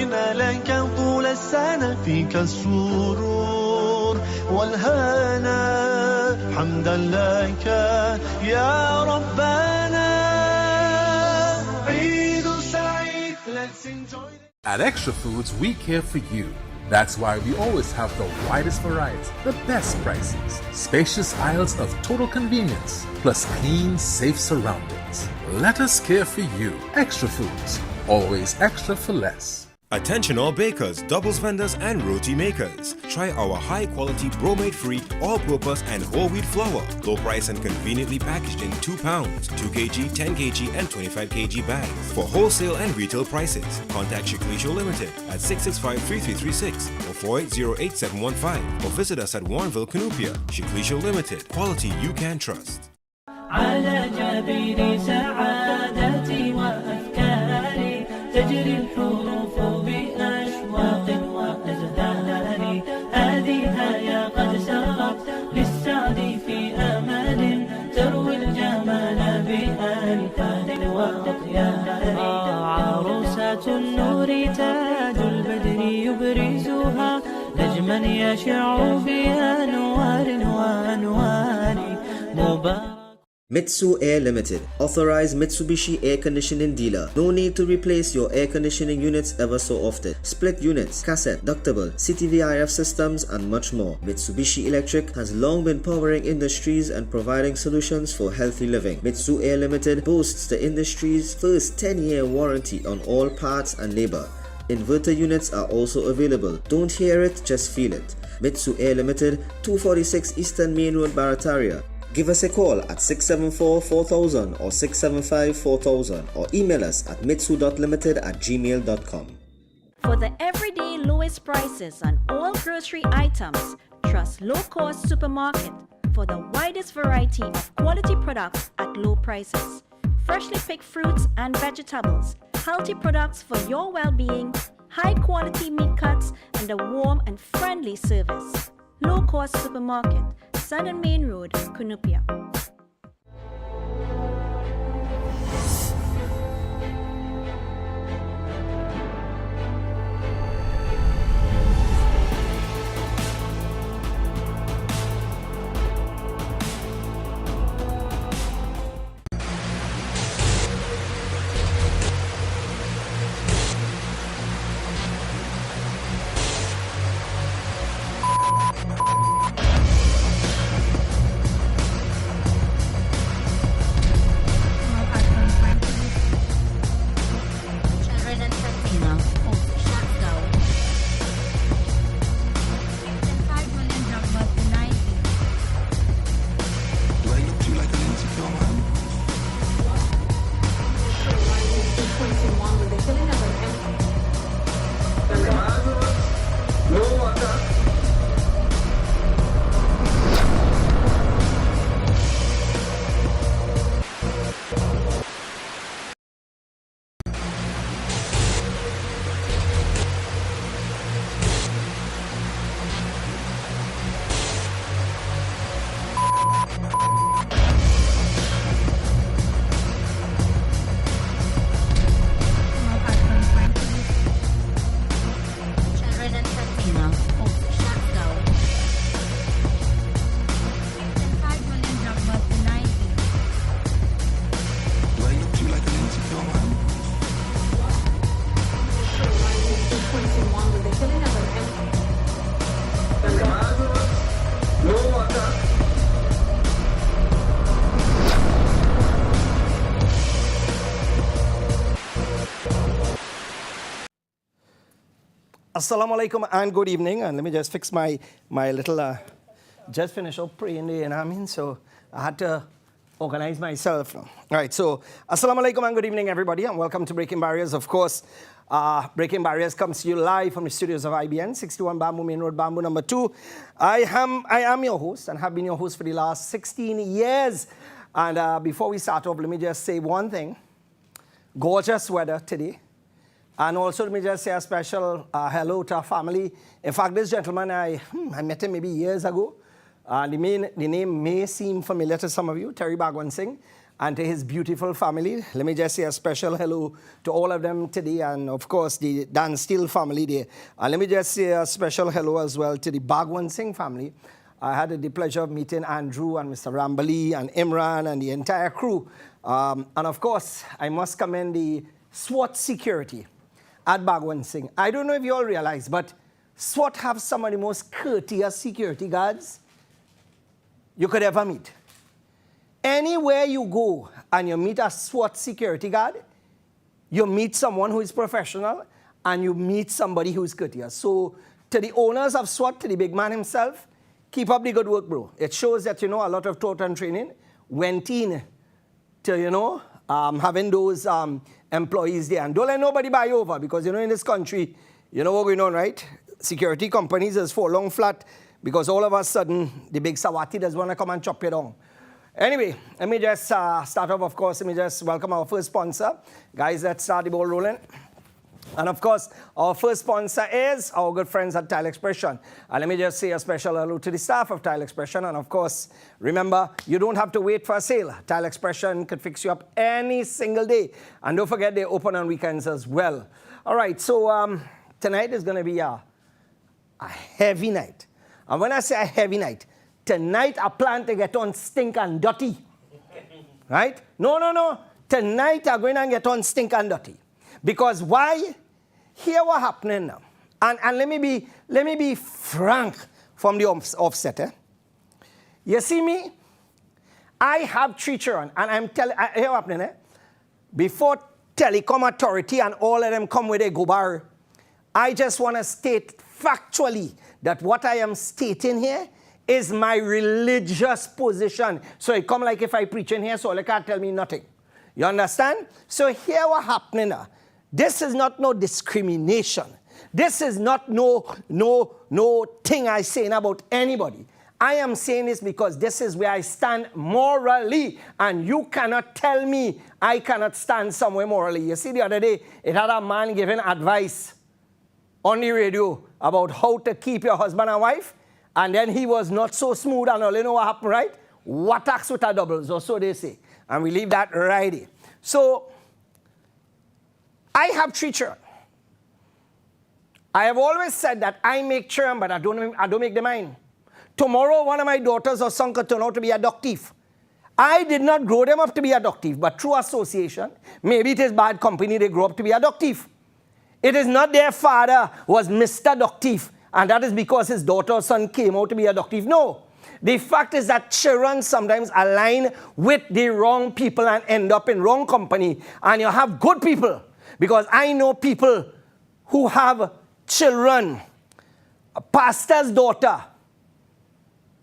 لك طول السنة فيك السرور والهنا حمدا لك يا ربنا عيد سعيد. Let's enjoy. At Extra Foods, we care for you. That's why we always have the widest variety, the best prices, spacious aisles of total convenience, plus clean, safe surroundings. Let us care for you. Extra Foods, always extra for less. Attention all bakers, doubles vendors and roti makers. Try our high-quality bromate-free, all-purpose and whole wheat flour. Low price and conveniently packaged in 2 pounds, 2 kg, 10 kg and 25 kg bags. For wholesale and retail prices, contact Shiklisho Limited at 665-3336 or 4808-715 or visit us at Warrenville, Cunupia. Shiklisho Limited, quality you can trust. على جبين سعادتي وأفكاري تجري الحروف بأشواق وأزدان هذه يا قد سرت للسعد في أمل تروي الجمال بألفان وأطيان عروسة النور تاج البدر يبرزها نجما يشع بأنوار وأنوار مبارك. Mitsu Air Limited, authorized Mitsubishi air conditioning dealer. No need to replace your air conditioning units ever so often. Split units, cassette, ductable, CTVIF systems and much more. Mitsubishi Electric has long been powering industries and providing solutions for healthy living. Mitsu Air Limited boasts the industry's first 10-year warranty on all parts and labor. Inverter units are also available. Don't hear it, just feel it. Mitsu Air Limited, 246 Eastern Main Road, Barataria. Give us a call at 674-4000 or 675-4000 or email us at mitsu.limited@gmail.com. For the everyday lowest prices on all grocery items, trust Low Cost Supermarket for the widest variety of quality products at low prices. Freshly picked fruits and vegetables, healthy products for your well-being, high quality meat cuts, and a warm and friendly service. Low Cost Supermarket, Sun and Main Road, Cunupia. Assalamu alaikum and good evening. And let me just fix my little, just finish up praying, you know what I mean? So I had to organize myself. All right, so assalamu alaikum and good evening, everybody, and welcome to Breaking Barriers. Of course, Breaking Barriers comes to you live from the studios of IBN, 61 Bamboo Main Road, Bamboo number 2. I am your host and have been your host for the last 16 years. And before we start off, let me just say one thing. Gorgeous weather today. And also, let me just say a special hello to our family. In fact, this gentleman, I met him maybe years ago. The name may seem familiar to some of you, Terry Bagwan Singh. and to his beautiful family. Let me just say a special hello to all of them today, and of course the Dan Steele family there. And let me just say a special hello as well to the Bhagwan Singh family. I had the pleasure of meeting Andrew and Mr. Rambali and Imran and the entire crew. And of course, I must commend the SWAT security at Bhagwan Singh. I don't know if you all realize, but SWAT have some of the most courteous security guards you could ever meet. Anywhere you go and you meet a SWAT security guard, you meet someone who is professional and you meet somebody who is courteous. So to the owners of SWAT, to the big man himself, keep up the good work, bro. It shows that, a lot of thought and training went in to, having those employees there. And don't let nobody buy you over because, in this country, you know what's going on, right? Security companies is for long flat because all of a sudden the big Sawati does want to come and chop you down. Anyway, let me just start off, of course. Let me just welcome our first sponsor. Guys, let's start the ball rolling. And of course, our first sponsor is our good friends at Tile Expression. And let me just say a special hello to the staff of Tile Expression. And of course, remember, you don't have to wait for a sale. Tile Expression could fix you up any single day. And don't forget, they're open on weekends as well. All right, so tonight is going to be a heavy night. And when I say a heavy night, tonight I plan to get on stink and dirty. Right? No. Tonight I'm going to get on stink and dirty. Because why? Here what happening now. And let me be frank from the offset. You see me? I have 3 children. And I'm telling here what happening. Before Telecom Authority and all of them come with a gobar, I just want to state factually that what I am stating here is my religious position. So it come like if I preach in here, so they can't tell me nothing. You understand? So here what happening now. This is not no discrimination. This is not no thing I saying about anybody. I am saying this because this is where I stand morally, and you cannot tell me I cannot stand somewhere morally. You see, the other day, it had a man giving advice on the radio about how to keep your husband and wife, and then he was not so smooth and all. You know what happened, right? What acts with a doubles, or so they say. And we leave that right there. So, I have 3 children. I have always said that I make children, but I don't make them mine. Tomorrow, one of my daughters or son could turn out to be a dog thief. I did not grow them up to be a dog thief, but through association, maybe it is bad company, they grow up to be a dog thief. It is not their father was Mr. Dog Thief, and that is because his daughter or son came out to be a dog thief. No. The fact is that children sometimes align with the wrong people and end up in wrong company, and you have good people. Because I know people who have children, a pastor's daughter,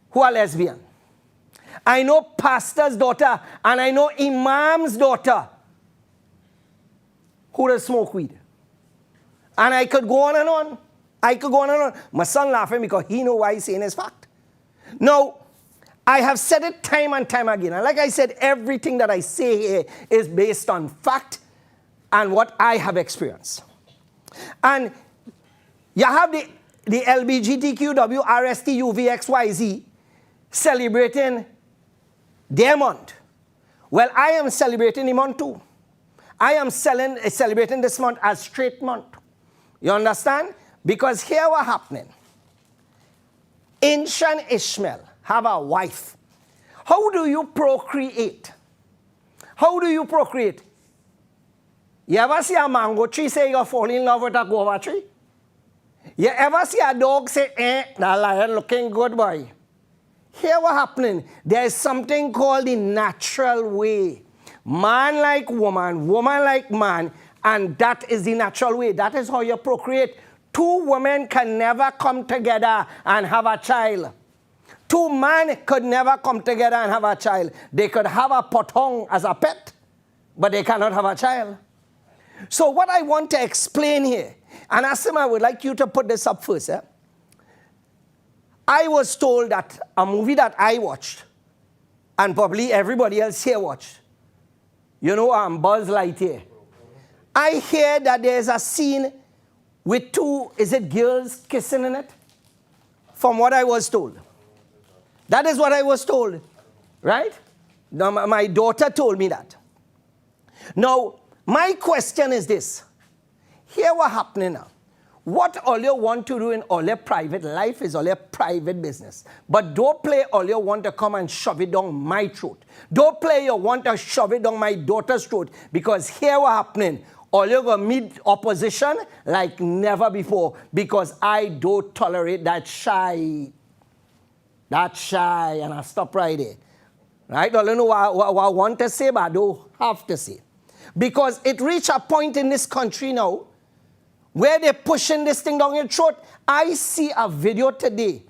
who are lesbian. I know pastor's daughter, and I know imam's daughter, who does smoke weed. And I could go on and on. My son laughing because he knows why he's saying his fact. Now, I have said it time and time again. And like I said, everything that I say here is based on fact and what I have experienced. And you have the LBGTQW, RST, UVXYZ celebrating their month. Well, I am celebrating the month too. I am celebrating this month as straight month. You understand? Because here what happening. Ancient Ishmael have a wife. How do you procreate? How do you procreate? You ever see a mango tree say you fall in love with a guava tree? You ever see a dog say, that lion looking good, boy? Here what happening? There is something called the natural way. Man like woman, woman like man, and that is the natural way. That is how you procreate. 2 women can never come together and have a child. 2 men could never come together and have a child. They could have a potong as a pet, but they cannot have a child. So what I want to explain here, and Asim, I would like you to put this up first. I was told that a movie that I watched, and probably everybody else here watched, Buzz Lightyear. I hear that there's a scene with 2, is it girls kissing in it? From what I was told. That is what I was told, right? Now, my daughter told me that. Now, my question is this. Here what happening now. What all you want to do in all your private life is all your private business. But don't play all you want to come and shove it down my throat. Don't play you want to shove it down my daughter's throat. Because here what happening. All you're going to meet opposition like never before. Because I don't tolerate that shy. That shy. And I stop right there. Right? All you know what I want to say, but I don't have to say. Because it reached a point in this country now where they're pushing this thing down your throat. I see a video today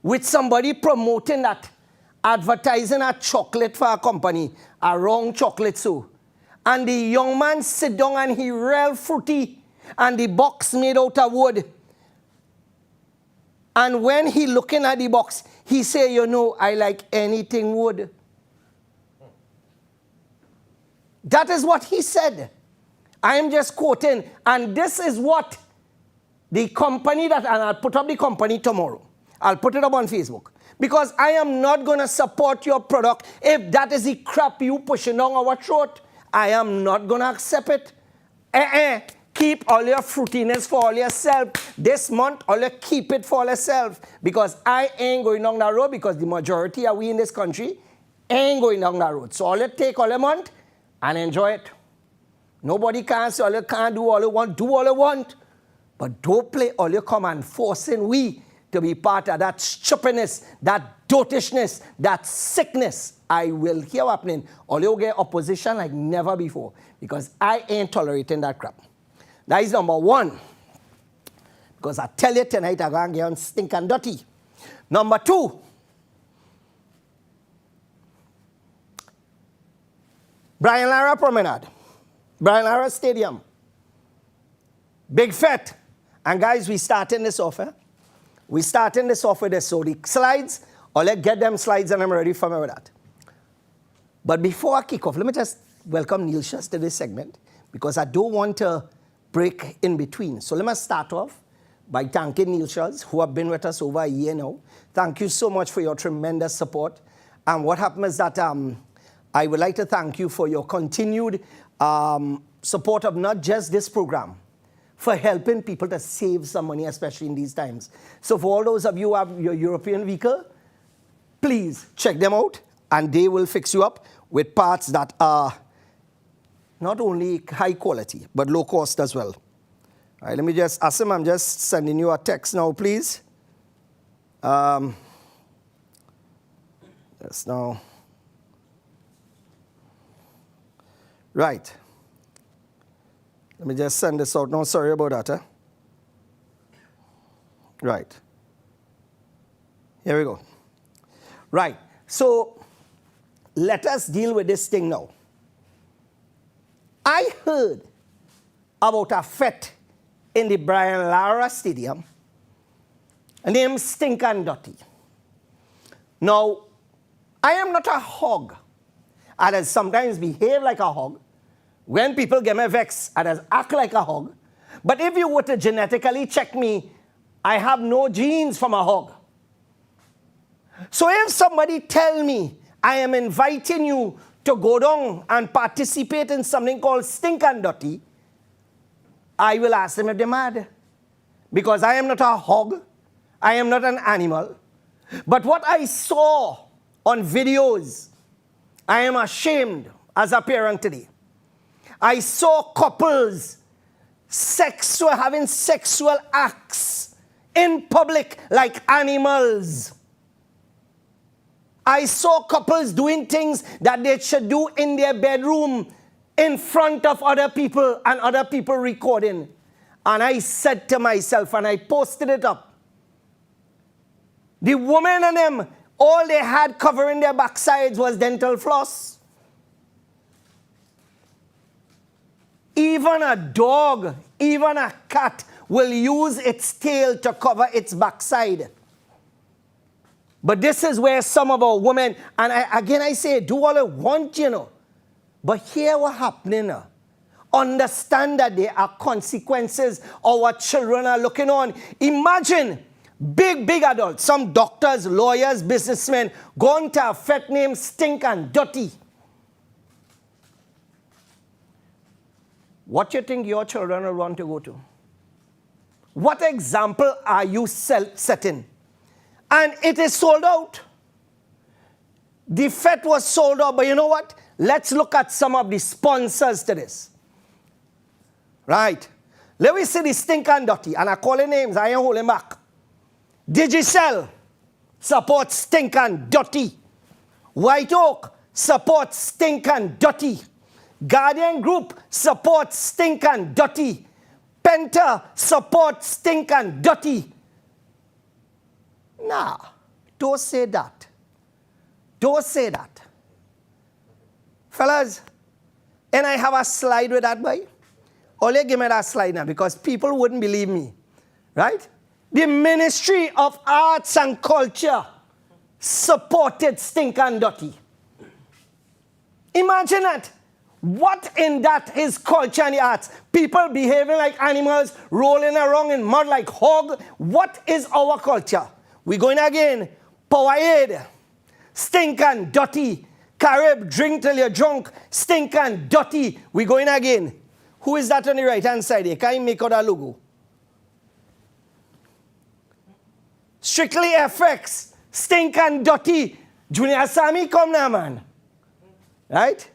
with somebody promoting that, advertising a chocolate for a company, a wrong chocolate so. And the young man sit down and he real fruity, and the box made out of wood. And when he looking at the box, he say, you know, I like anything wood. That is what he said. I am just quoting. And this is what the company that, and I'll put up the company tomorrow. I'll put it up on Facebook. Because I am not going to support your product if that is the crap you pushing down our throat. I am not going to accept it. Keep all your fruitiness for all yourself. This month, all you keep it for yourself. Because I ain't going down that road, because the majority of we in this country ain't going down that road. So all you take all you want and enjoy it. Nobody can say all you can't do all you want. Do all you want. But don't play all you come and forcing we to be part of that stupidness, that dotishness, that sickness. I will hear happening. All you get opposition like never before. Because I ain't tolerating that crap. That is number one. Because I tell you tonight, I'm going to get on stink and dirty. Number two. Brian Lara Promenade. Brian Lara Stadium. Big fet. And guys, we starting this off. We starting this off with this. So the slides, or let's get them slides and I'm ready for me with that. But before I kick off, let me just welcome Neil Shuss to this segment. Because I don't want to break in between. So let me start off by thanking Neil Shuss, who have been with us over a year now. Thank you so much for your tremendous support. And what happened is that I would like to thank you for your continued support of not just this program, for helping people to save some money, especially in these times. So for all those of you who have your European vehicle, please check them out, and they will fix you up with parts that are not only high quality, but low cost as well. All right, let me just, Asim, I'm just sending you a text now, please. Yes, now. Right. Let me just send this out. No, sorry about that. Right. Here we go. Right. So, let us deal with this thing now. I heard about a fet in the Brian Lara Stadium named Stink and Dirty. Now, I am not a hog. I sometimes behave like a hog. When people get me vexed, I just act like a hog. But if you were to genetically check me, I have no genes from a hog. So if somebody tell me I am inviting you to go down and participate in something called Stink and Dirty, I will ask them if they're mad. Because I am not a hog. I am not an animal. But what I saw on videos, I am ashamed as a parent today. I saw couples having sexual acts in public like animals. I saw couples doing things that they should do in their bedroom in front of other people and other people recording. And I said to myself, and I posted it up, the woman and them, all they had covering their backsides was dental floss. Even a dog, even a cat will use its tail to cover its backside. But this is where some of our women, and I say, do all you want, you know. But here what's happening now. Understand that there are consequences our children are looking on. Imagine Big, big adults, some doctors, lawyers, businessmen, going to a fet named Stink and Dirty. What do you think your children will want to go to? What example are you setting? And it is sold out. The fet was sold out, but you know what? Let's look at some of the sponsors to this. Right. Let me see the Stink and Dirty, and I call the names, I ain't holding back. Digicel supports Stink and Dirty. White Oak supports Stink and Dirty. Guardian Group supports Stink and Dirty. Penta supports Stink and Dirty. Nah, don't say that. Don't say that. Fellas, and I have a slide with that boy. Only give me that slide now because people wouldn't believe me. Right? The Ministry of Arts and Culture supported Stink and Dirty. Imagine that. What in that is culture and the arts? People behaving like animals, rolling around in mud like hog. What is our culture? We're going again. Powerade, Stink and Dirty. Carib, drink till you're drunk, Stink and Dirty. We're going again. Who is that on the right-hand side here? Can you make out that logo? Strictly FX, Stink and Dirty. Junior Sammy, come now, man. Right?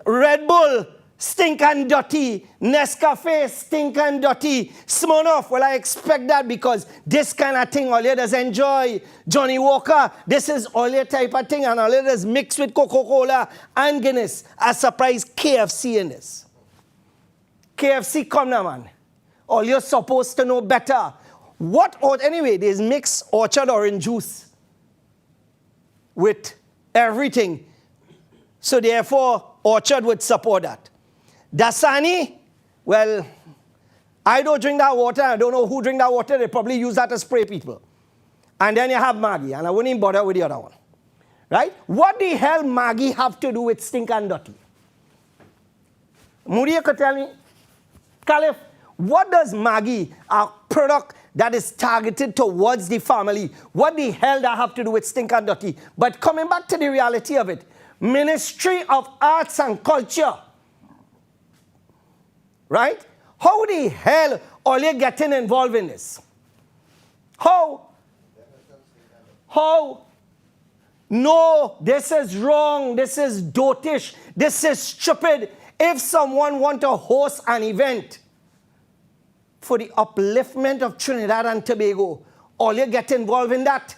Red Bull, Stink and Dirty. Nescafe, Stink and Dirty. Smirnoff, well, I expect that because this kind of thing all you does enjoy. Johnny Walker, this is all your type of thing, and all you does mixed with Coca-Cola and Guinness. I surprised KFC in this. KFC, come now, man. All you're supposed to know better. What, anyway, there's mixed orchard orange juice with everything. So therefore, Orchard would support that. Dasani, well, I don't drink that water. I don't know who drink that water. They probably use that to spray people. And then you have Maggie, and I wouldn't even bother with the other one. Right? What the hell Maggie have to do with Stink and Dirty? Muria could tell me, Caliph, what does Maggie, a product that is targeted towards the family, what the hell that have to do with Stink and Dirty? But coming back to the reality of it, Ministry of Arts and Culture. Right? How the hell are you getting involved in this? How? How? No, this is wrong. This is dotish. This is stupid. If someone want to host an event for the upliftment of Trinidad and Tobago, all you get involved in that.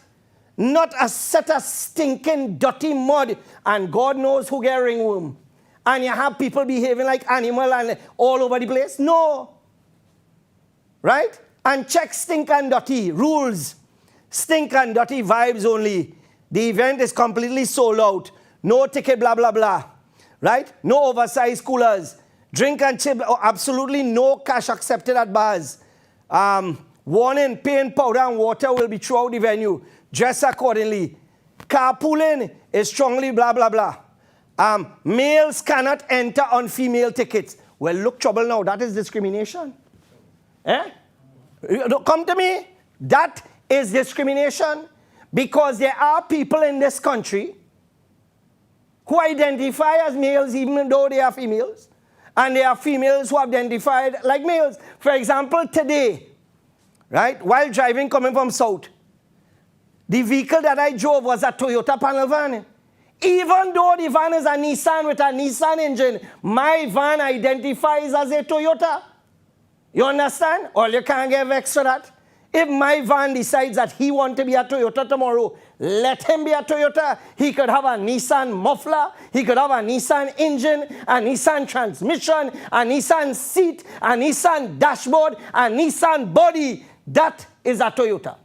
Not a set of stinking, dirty mud, and God knows who get ringworm. And you have people behaving like animals and all over the place. No. Right? And check Stink and Dirty rules. Stink and Dirty vibes only. The event is completely sold out. No ticket, blah, blah, blah. Right? No oversized coolers. Drink and chip, absolutely no cash accepted at bars. Warning, paint, powder, and water will be throughout the venue. Dress accordingly. Carpooling is strongly blah, blah, blah. Males cannot enter on female tickets. Well, look, trouble now. That is discrimination. Eh? Come to me. That is discrimination because there are people in this country who identify as males even though they are females. And there are females who identified like males. For example, today, right, while driving coming from South, the vehicle that I drove was a Toyota panel van. Even though the van is a Nissan with a Nissan engine, my van identifies as a Toyota. You understand? Or you can't get vexed for that. If my van decides that he wants to be a Toyota tomorrow, let him be a Toyota. He could have a Nissan muffler. He could have a Nissan engine, a Nissan transmission, a Nissan seat, a Nissan dashboard, a Nissan body. That is a Toyota.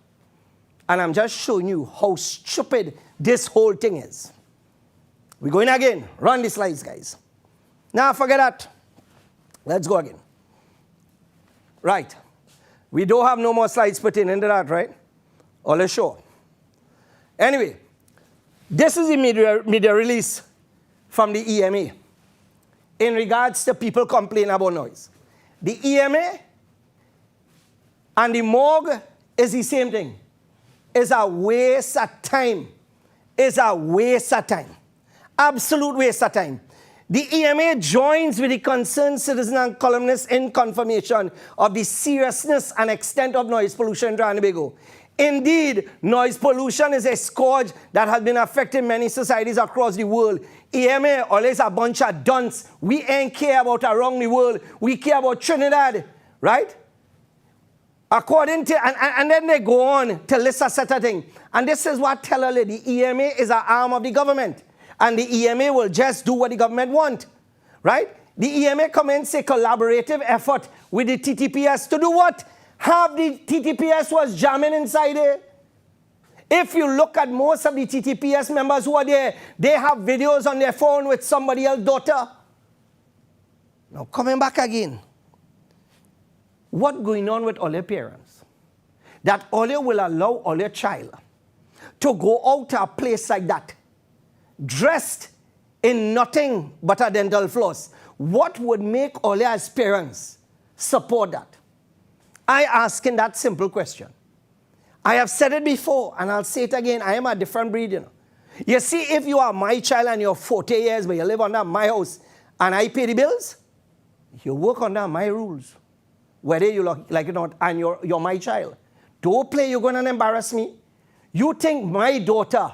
And I'm just showing you how stupid this whole thing is. We're going again. Run the slides, guys. Now, forget that. Let's go again. Right. We don't have no more slides put into that, right? All is sure. Anyway, this is the media release from the EMA in regards to people complaining about noise. The EMA and the morgue is the same thing. is a waste of time. It's a waste of time. Absolute waste of time. The EMA joins with the concerned citizen and columnists in confirmation of the seriousness and extent of noise pollution in Trinidad and Tobago. Indeed, noise pollution is a scourge that has been affecting many societies across the world. EMA always a bunch of dunce. We ain't care about around the world. We care about Trinidad, right? According to, and then they go on to list a set of things. And this is what tell her the EMA is an arm of the government. And the EMA will just do what the government want, right? The EMA commenced a collaborative effort with the TTPS to do what? Half the TTPS was jamming inside there. If you look at most of the TTPS members who are there, they have videos on their phone with somebody else's daughter. Now, coming back again. What's going on with all your parents? That all you will allow all your child to go out to a place like that, dressed in nothing but a dental floss. What would make all your parents support that? I asking that simple question. I have said it before, and I'll say it again. I am a different breed, you know. You see, if you are my child and you're 40 years, but you live under my house, and I pay the bills, you work under my rules, whether you like it or not, and you're my child. Don't play, you're going to embarrass me. You think my daughter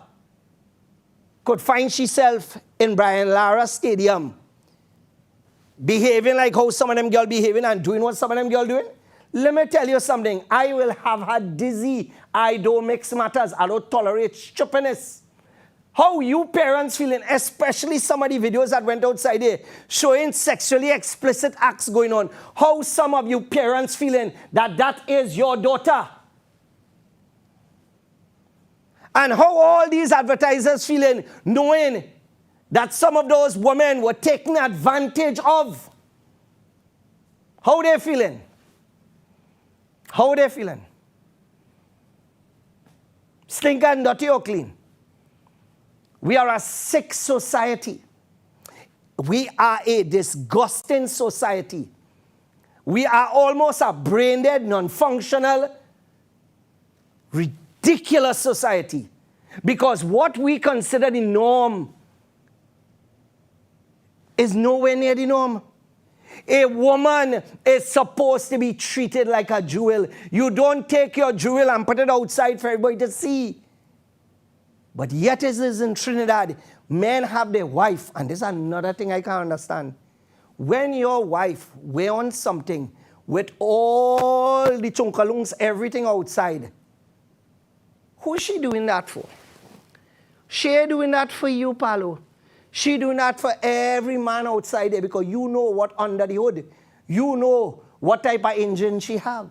could find herself in Brian Lara Stadium behaving like how some of them girls behaving and doing what some of them girls doing? Let me tell you something. I will have her dizzy. I don't mix matters. I don't tolerate stupidness. How you parents feeling, especially some of the videos that went outside there showing sexually explicit acts going on. How some of you parents feeling that is your daughter? And how all these advertisers feeling knowing that some of those women were taken advantage of? How they feeling? How they feeling? Stink and dirty or clean? We are a sick society. We are a disgusting society. We are almost a brain-dead, non-functional, ridiculous society. Because what we consider the norm is nowhere near the norm. A woman is supposed to be treated like a jewel. You don't take your jewel and put it outside for everybody to see. But yet it is in Trinidad. Men have their wife, and this is another thing I can't understand. When your wife wear on something with all the chunkalungs, everything outside, who is she doing that for? She doing that for you, Palo. She doing that for every man outside there because you know what under the hood. You know what type of engine she have.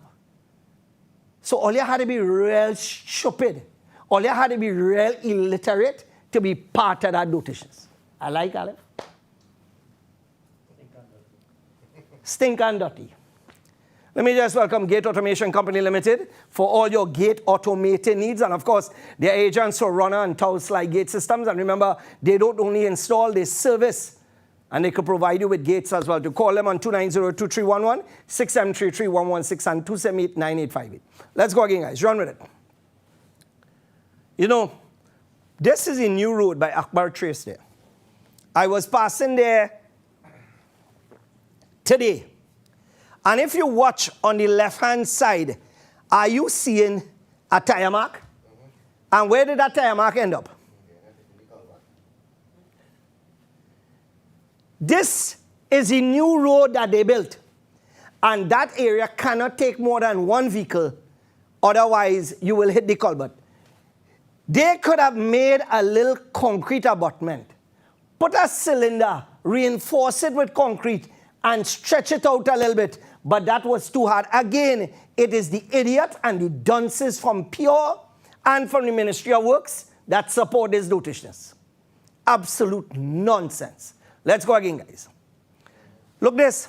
So all you had to be real stupid. All you had to be real illiterate to be part of that notations. I like Aleph. Stink and dirty. Let me just welcome Gate Automation Company Limited for all your gate automated needs. And of course, their agents for runner and tower slide gate systems. And remember, they don't only install, they service. And they could provide you with gates as well. To call them on 290-2311, 673-3116 and 278-9858. Let's go again, guys. Run with it. You know, this is a new road by Akbar Trace there. I was passing there today. And if you watch on the left-hand side, are you seeing a tire mark? Mm-hmm. And where did that tire mark end up? This is a new road that they built. And that area cannot take more than one vehicle. Otherwise, you will hit the culvert. They could have made a little concrete abutment, put a cylinder, reinforce it with concrete, and stretch it out a little bit. But that was too hard. Again, it is the idiot and the dunces from Pure and from the Ministry of Works that support this dotishness. Absolute nonsense. Let's go again, guys. Look this.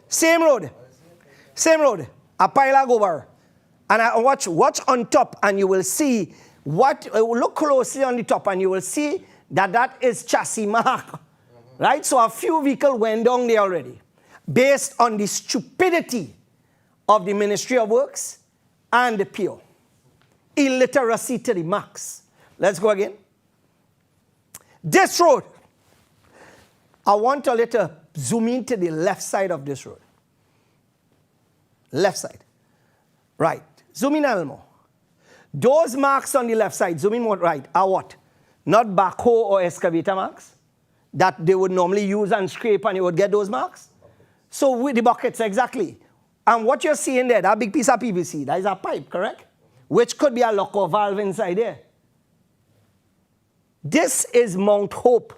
Same road. Same road. A pile of gobar. And I watch on top and you will see look closely on the top and you will see that is chassis mark. Right? So a few vehicles went down there already. Based on the stupidity of the Ministry of Works and the PO. illiteracy to the max. Let's go again. This road, I want a little zoom in to the left side of this road. Left side. Right. Zoom in a little more. Those marks on the left side, zoom in more right, are what? Not backhoe or excavator marks that they would normally use and scrape and you would get those marks. So with the buckets, exactly. And what you're seeing there, that big piece of PVC, that is a pipe, correct? Which could be a lock or valve inside there. This is Mount Hope,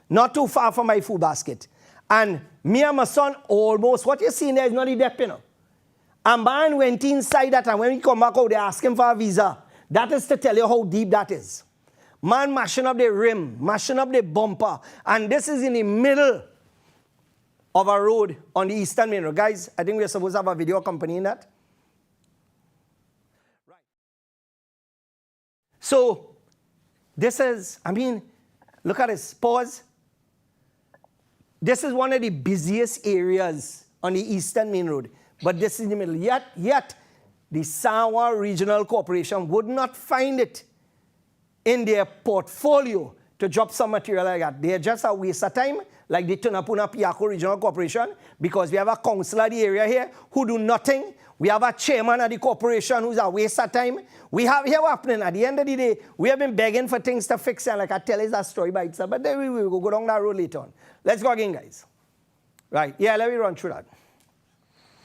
not too far from my food basket. And me and my son almost, what you're seeing there is not the depth, you know. A man went inside that, and when we come back out, they ask him for a visa. That is to tell you how deep that is. Man mashing up the rim, mashing up the bumper, and this is in the middle of a road on the Eastern Main Road. Guys, I think we're supposed to have a video accompanying that. Right. So, this is, I mean, look at this, pause. This is one of the busiest areas on the Eastern Main Road. But this is in the middle. Yet, the Sawa Regional Corporation would not find it in their portfolio to drop some material like that. They're just a waste of time, like the Tunapuna Piako Regional Corporation, because we have a council of the area here who do nothing. We have a chairman of the corporation who's a waste of time. We have here happening. At the end of the day, we have been begging for things to fix, and like I tell you, that story by itself. But then we will go down that road later on. Let's go again, guys. Right, yeah, let me run through that.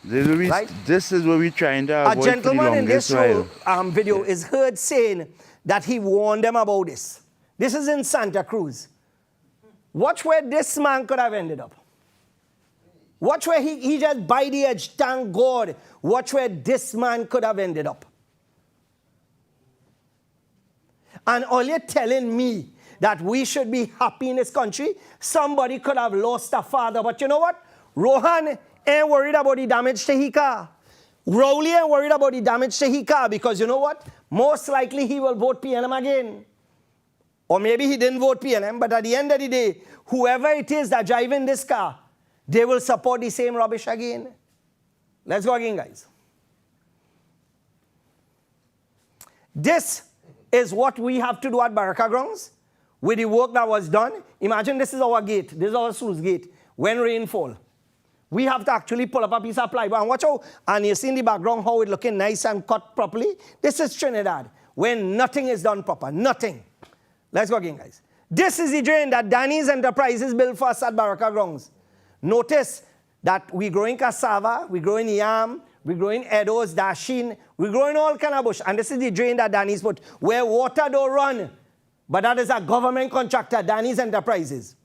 This is what we're trying to avoid. A gentleman in this video is heard saying that he warned them about this. This is in Santa Cruz. Watch where this man could have ended up. Watch where he just by the edge, thank God. Watch where this man could have ended up. And all you're telling me that we should be happy in this country, somebody could have lost a father. But you know what? Rohan ain't worried about the damage to his car. Rowley ain't worried about the damage to his car because you know what? Most likely he will vote PNM again. Or maybe he didn't vote PNM, but at the end of the day, whoever it is that driving this car, they will support the same rubbish again. Let's go again, guys. This is what we have to do at Baraka Grounds with the work that was done. Imagine this is our gate. This is our sluice gate. When rain fall, we have to actually pull up a piece of plywood. And watch how, and you see in the background how it's looking nice and cut properly. This is Trinidad, when nothing is done proper. Nothing. Let's go again, guys. This is the drain that Danny's Enterprises built for us at Baraka Grounds. Notice that we're growing cassava, we're growing yam, we're growing edos, dashin, we're growing all kind of bush. And this is the drain that Danny's put, where water don't run. But that is a government contractor, Danny's Enterprises.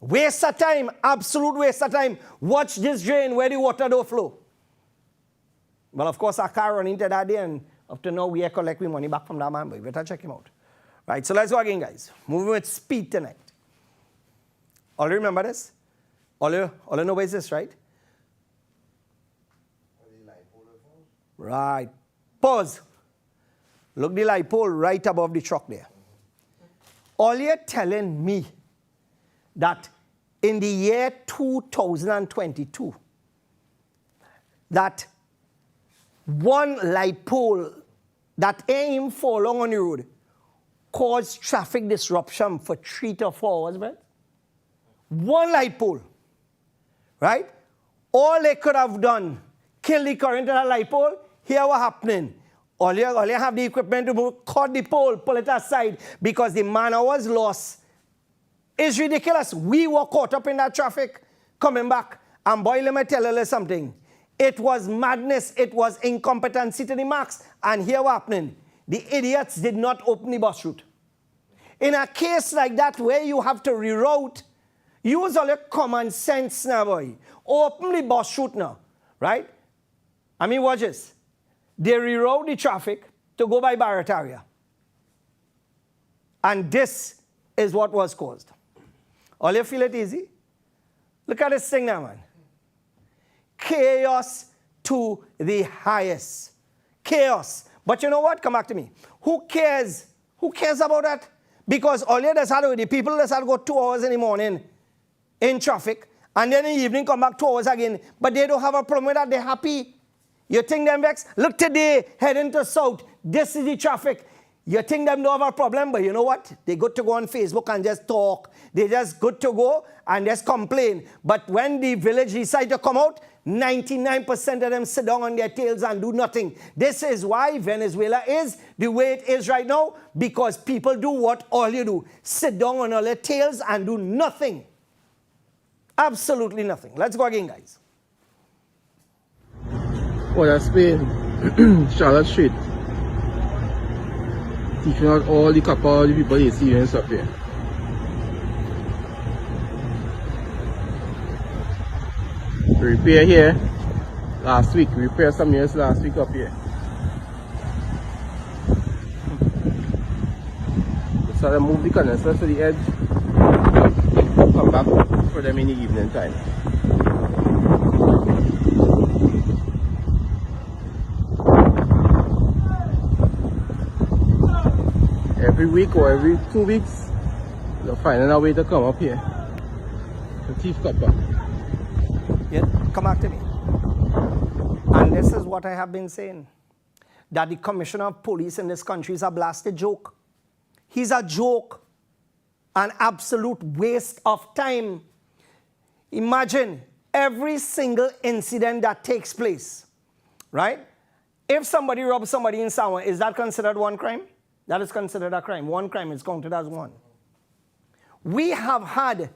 Waste of time, absolute waste of time. Watch this drain where the water don't flow. Well, of course, our car run into that day, and up to now, we collect money back from that man, but we better check him out. Right, so let's go again, guys. Moving with speed tonight. All you remember this? All you know what is this, right? Right. Pause. Look the light pole right above the truck there. All you're telling me that in the year 2022, that one light pole that ain't for long on the road caused traffic disruption for 3 to 4 hours, right? One light pole, right? All they could have done, kill the current of that light pole. Here what happening? All you have the equipment to move, cut the pole, pull it aside, because the man was lost. It's ridiculous. We were caught up in that traffic coming back. And boy, let me tell you something. It was madness. It was incompetency to the max. And here what happening? The idiots did not open the bus route. In a case like that where you have to reroute, use all your common sense now, boy. Open the bus route now, right? I mean, watch this. They reroute the traffic to go by Barataria. And this is what was caused. All you feel it easy? Look at this thing now, man. Chaos to the highest. Chaos. But you know what? Come back to me. Who cares? Who cares about that? Because all you just had to, the people just had to go 2 hours in the morning in traffic, and then in the evening come back 2 hours again. But they don't have a problem with that. They're happy. You think them vex? Look today, heading to south. This is the traffic. You think them don't have a problem, but you know what? They good to go on Facebook and just talk. They just good to go and just complain. But when the village decide to come out, 99% of them sit down on their tails and do nothing. This is why Venezuela is the way it is right now, because people do what all you do. Sit down on all their tails and do nothing. Absolutely nothing. Let's go again, guys. Oh, that's Spain. Charlotte Street. Teaching out all the couple of the people you see and stuff here. We repair here last week. We repaired some years last week up here. So I move the condenser to the edge. Come back for them in the evening time. Every week or every 2 weeks, they're finding a way to come up here. The thief copper. Yeah, come back to me. And this is what I have been saying. That the commissioner of police in this country is a blasted joke. He's a joke. An absolute waste of time. Imagine every single incident that takes place, right? If somebody robs somebody in someone, is that considered one crime? That is considered a crime. One crime is counted as one. We have had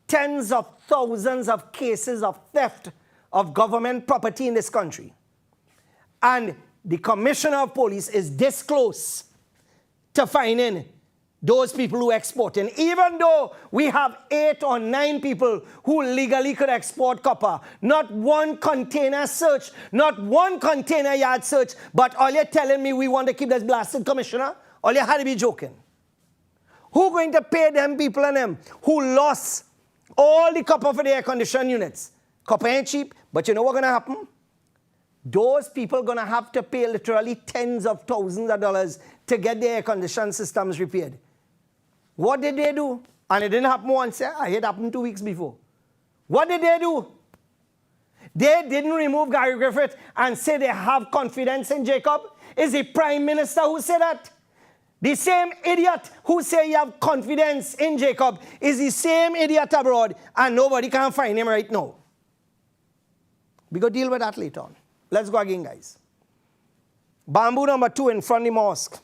tens of thousands of cases of theft of government property in this country. And the commissioner of police is this close to finding those people who export. And even though we have 8 or 9 people who legally could export copper, not one container search, not one container yard search, but all you're telling me we want to keep this blasted commissioner? All you had to be joking. Who going to pay them people and them who lost all the copper for the air conditioning units? Copper ain't cheap, but you know what's going to happen? Those people going to have to pay literally tens of thousands of dollars to get their air conditioning systems repaired. What did they do? And it didn't happen once, yeah? It happened 2 weeks before. What did they do? They didn't remove Gary Griffith and say they have confidence in Jacob. It's the Prime Minister who said that. The same idiot who say you have confidence in Jacob is the same idiot abroad, and nobody can find him right now. We go deal with that later on. Let's go again, guys. Bamboo number 2 in front of the mosque.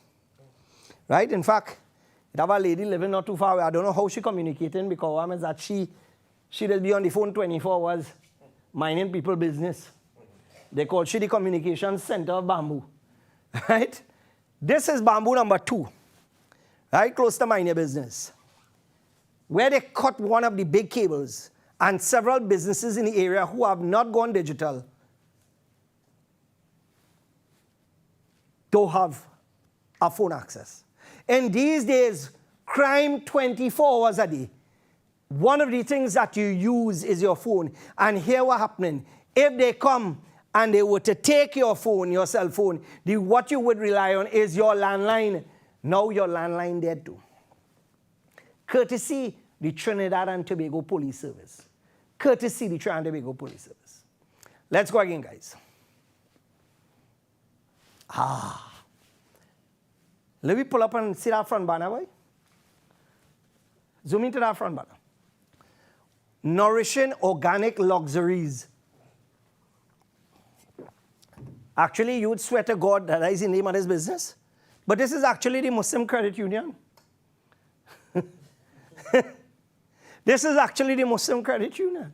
Right? In fact, it have a lady living not too far away. I don't know how she communicating, because one is that she will be on the phone 24 hours minding people business. They call she the communications center of Bamboo. Right? This is Bamboo number 2, right close to Mind Your Business, where they cut one of the big cables, and several businesses in the area who have not gone digital don't have a phone access. And these days, crime 24 hours a day. One of the things that you use is your phone. And here what's happening. If they come and they were to take your phone, your cell phone, what you would rely on is your landline. Now your landline dead too. Courtesy the Trinidad and Tobago Police Service. Courtesy the Trinidad and Tobago Police Service. Let's go again, guys. Let me pull up and see that front banner, boy. Zoom into that front banner. Nourishing organic luxuries. Actually, you would swear to God that is the name of this business. But this is actually the Muslim Credit Union. This is actually the Muslim Credit Union,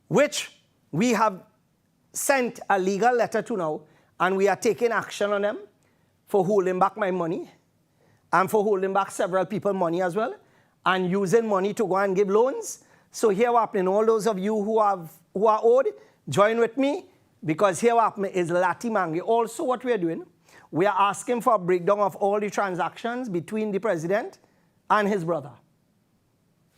which we have sent a legal letter to now, and we are taking action on them for holding back my money and for holding back several people's money as well, and using money to go and give loans. So here what happening, all those of you who are owed, join with me, because here what happening is Lati Mangi. Also what we are doing, we are asking for a breakdown of all the transactions between the president and his brother.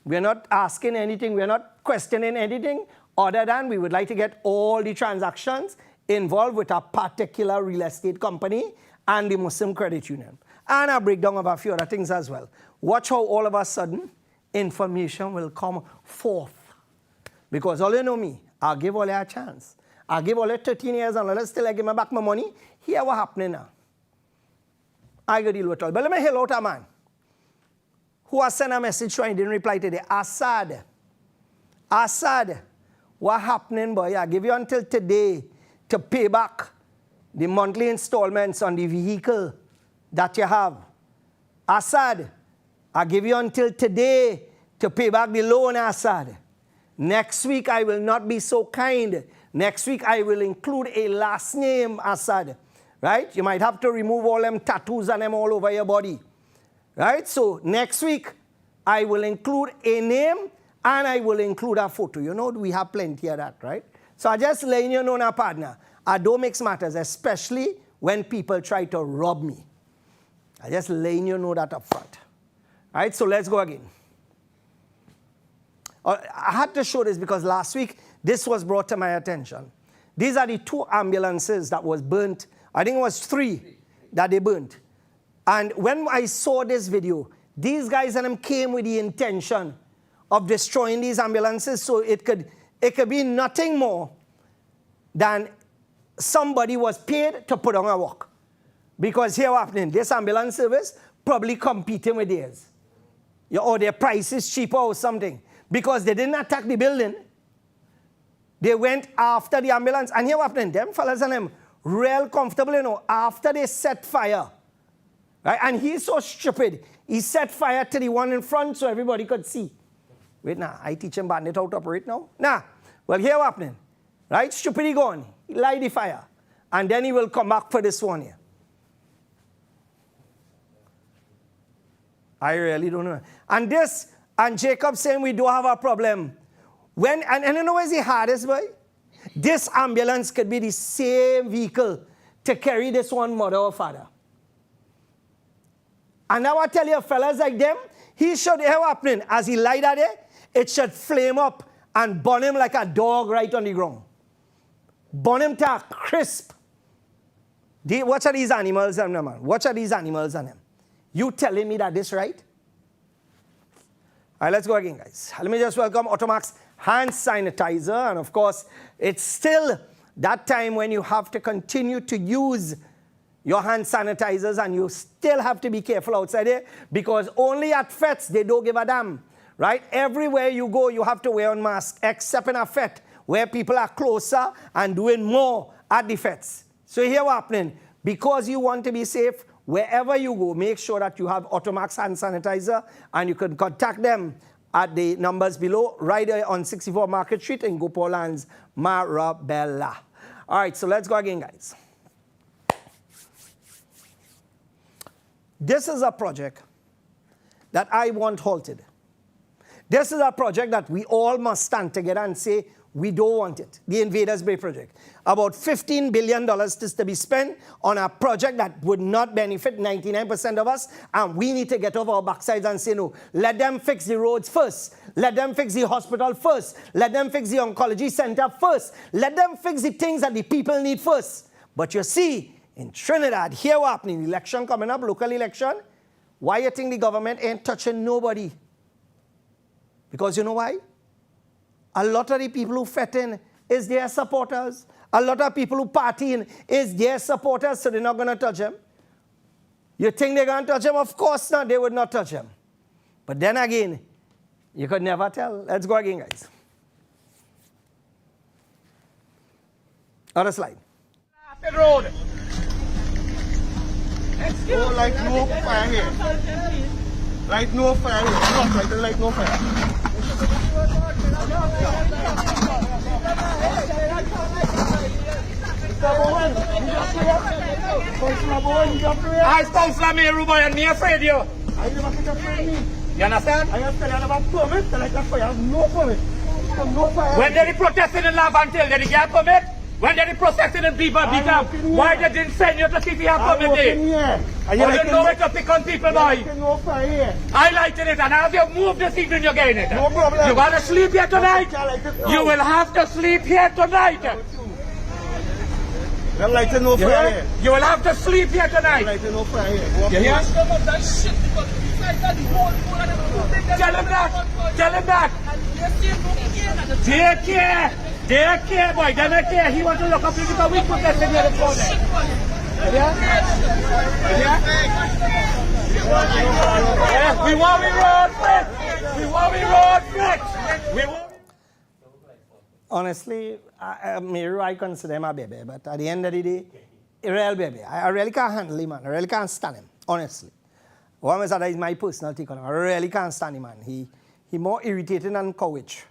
We are not asking anything, we are not questioning anything, other than we would like to get all the transactions involved with a particular real estate company and the Muslim Credit Union. And a breakdown of a few other things as well. Watch how all of a sudden information will come forth. Because all you know me, I'll give all you a chance. I give all it 13 years and let's still give me back my money. Here what happening now? I got deal with all. But let me hear out a man who has sent a message to him, didn't reply today. Assad, what happening, boy? I give you until today to pay back the monthly installments on the vehicle that you have. Assad, I give you until today to pay back the loan, Assad. Next week, I will not be so kind. Next week, I will include a last name, Assad. Right? You might have to remove all them tattoos and them all over your body. Right? So next week, I will include a name and I will include a photo. You know, we have plenty of that, right? So I just letting you know now, partner, I don't mix matters, especially when people try to rob me. I just letting you know that up front. All right, so let's go again. I had to show this because last week, this was brought to my attention. These are the 2 ambulances that was burnt. I think it was 3 that they burnt. And when I saw this video, these guys and them came with the intention of destroying these ambulances, so it could be nothing more than somebody was paid to put on a walk. Because here what's happening, this ambulance service probably competing with theirs. Or their price is cheaper or something. Because they didn't attack the building. They went after the ambulance. And here what's happening, them fellas and them real comfortable, you know, after they set fire. Right? And he's so stupid. He set fire to the one in front so everybody could see. Wait, now, I teach him bandit how to operate now. Nah, well, here what's happening. Right? Stupid, he gone. He light the fire. And then he will come back for this one here. I really don't know. And Jacob saying we do have a problem. And you know what's the hardest, boy? This ambulance could be the same vehicle to carry this one mother or father. And now I tell you, fellas like them, he should have happening. As he lied at it, it should flame up and burn him like a dog right on the ground. Burn him to a crisp. Watch are these animals on them, man. Watch are these animals on them. You telling me that this right? All right, let's go again, guys. Let me just welcome Automax hand sanitizer. And of course, it's still that time when you have to continue to use your hand sanitizers and you still have to be careful outside there because only at fetes they don't give a damn, right? Everywhere you go, you have to wear a mask except in a fete where people are closer and doing more at the fetes. So here what's happening. Because you want to be safe, wherever you go, make sure that you have Automax hand sanitizer and you can contact them at the numbers below, right there on 64 Market Street in Gopal Lands, Marabella. All right, so let's go again, guys. This is a project that I want halted. This is a project that we all must stand together and say, we don't want it. The Invaders Bay project. About $15 billion is to be spent on a project that would not benefit 99% of us, and we need to get off our backsides and say no. Let them fix the roads first. Let them fix the hospital first. Let them fix the oncology center first. Let them fix the things that the people need first. But you see, in Trinidad, here what's happening, election coming up, local election, why you think the government ain't touching nobody? Because you know why? A lot of the people who fit in is their supporters. A lot of people who party in is their supporters, so they're not going to touch him. You think they're going to touch him? Of course not, they would not touch him. But then again, you could never tell. Let's go again, guys. Other slide. Road. Oh, like no fire here. Like no fire here. Like no fire. I sponsor me, Rubo, and me afraid you. I never think afraid me. You understand? I have a permit, and I have no permit. No fire. When they protesting in Lavantil, they get permit? When they protesting in people beat up, why they didn't send you to see if you have permit there? I don't know where to pick on people, boy. I lighted it, and as you move this evening, you're getting it. No problem. You want to sleep here tonight? You will have to sleep here tonight. No fire. You will have to sleep here tonight. No fire. You hear? Tell him that. Tell him that. Take care. They don't care, boy. They don't care. He wants to look up because we protesting here this morning. Yeah? We want we road fix. We want we road fix. We want. Honestly, I consider him a baby, but at the end of the day, a real baby. I really can't handle him, man. I really can't stand him, honestly. One is that is my personal take on him. I really can't stand him, man. He more irritating than courage.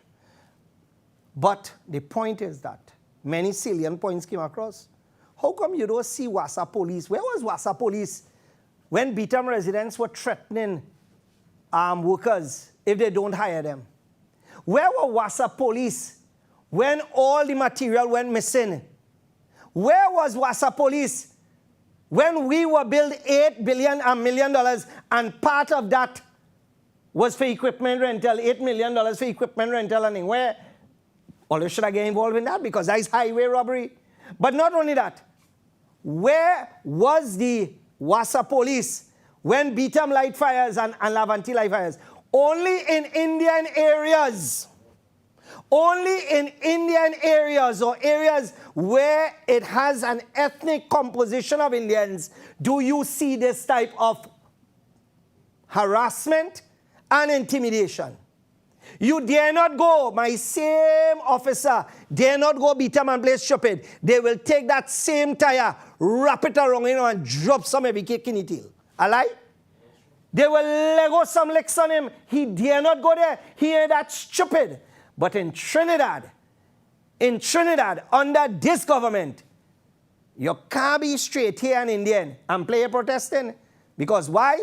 But the point is that many salient points came across. How come you don't see Wassa police? Where was Wassa police when Beetham residents were threatening workers if they don't hire them? Where were Wassa police when all the material went missing? Where was Wassa police when we were billed $8 million and part of that was for equipment rental, $8 million for equipment rental, and where? Well, should I get involved in that? Because that is highway robbery. But not only that, where was the Wassa police when Beetham light fires and Lavanti light fires? Only in Indian areas. Only in Indian areas or areas where it has an ethnic composition of Indians do you see this type of harassment and intimidation. You dare not go, my same officer, dare not go Beetham and play stupid. They will take that same tire, wrap it around, and drop some heavy cake in it. Alright? They will lego some licks on him. He dare not go there. He ain't that stupid. But in Trinidad, under this government, you can't be straight here and Indian and play protesting. Because why?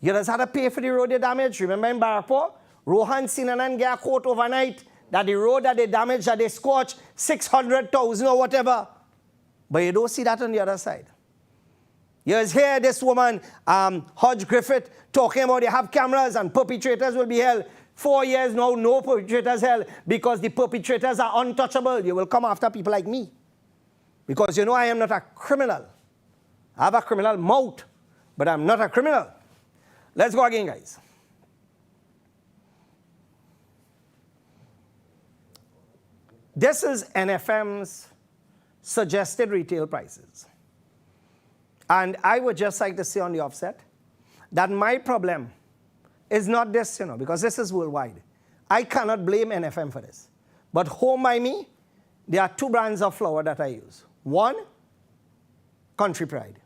You just had to pay for the road they damaged. Remember in Barapur? Rohan Sinanan get a quote overnight that the road that they damaged, that they scorched 600,000 or whatever. But you don't see that on the other side. You just hear this woman, Hodge Griffith, talking about they have cameras and perpetrators will be held. 4 years now, no perpetrators held because the perpetrators are untouchable. You will come after people like me. Because you know I am not a criminal. I have a criminal mouth, but I'm not a criminal. Let's go again, guys. This is NFM's suggested retail prices. And I would just like to say on the offset that my problem is not this, because this is worldwide. I cannot blame NFM for this. But home by me, there are two brands of flour that I use. One, Country Pride.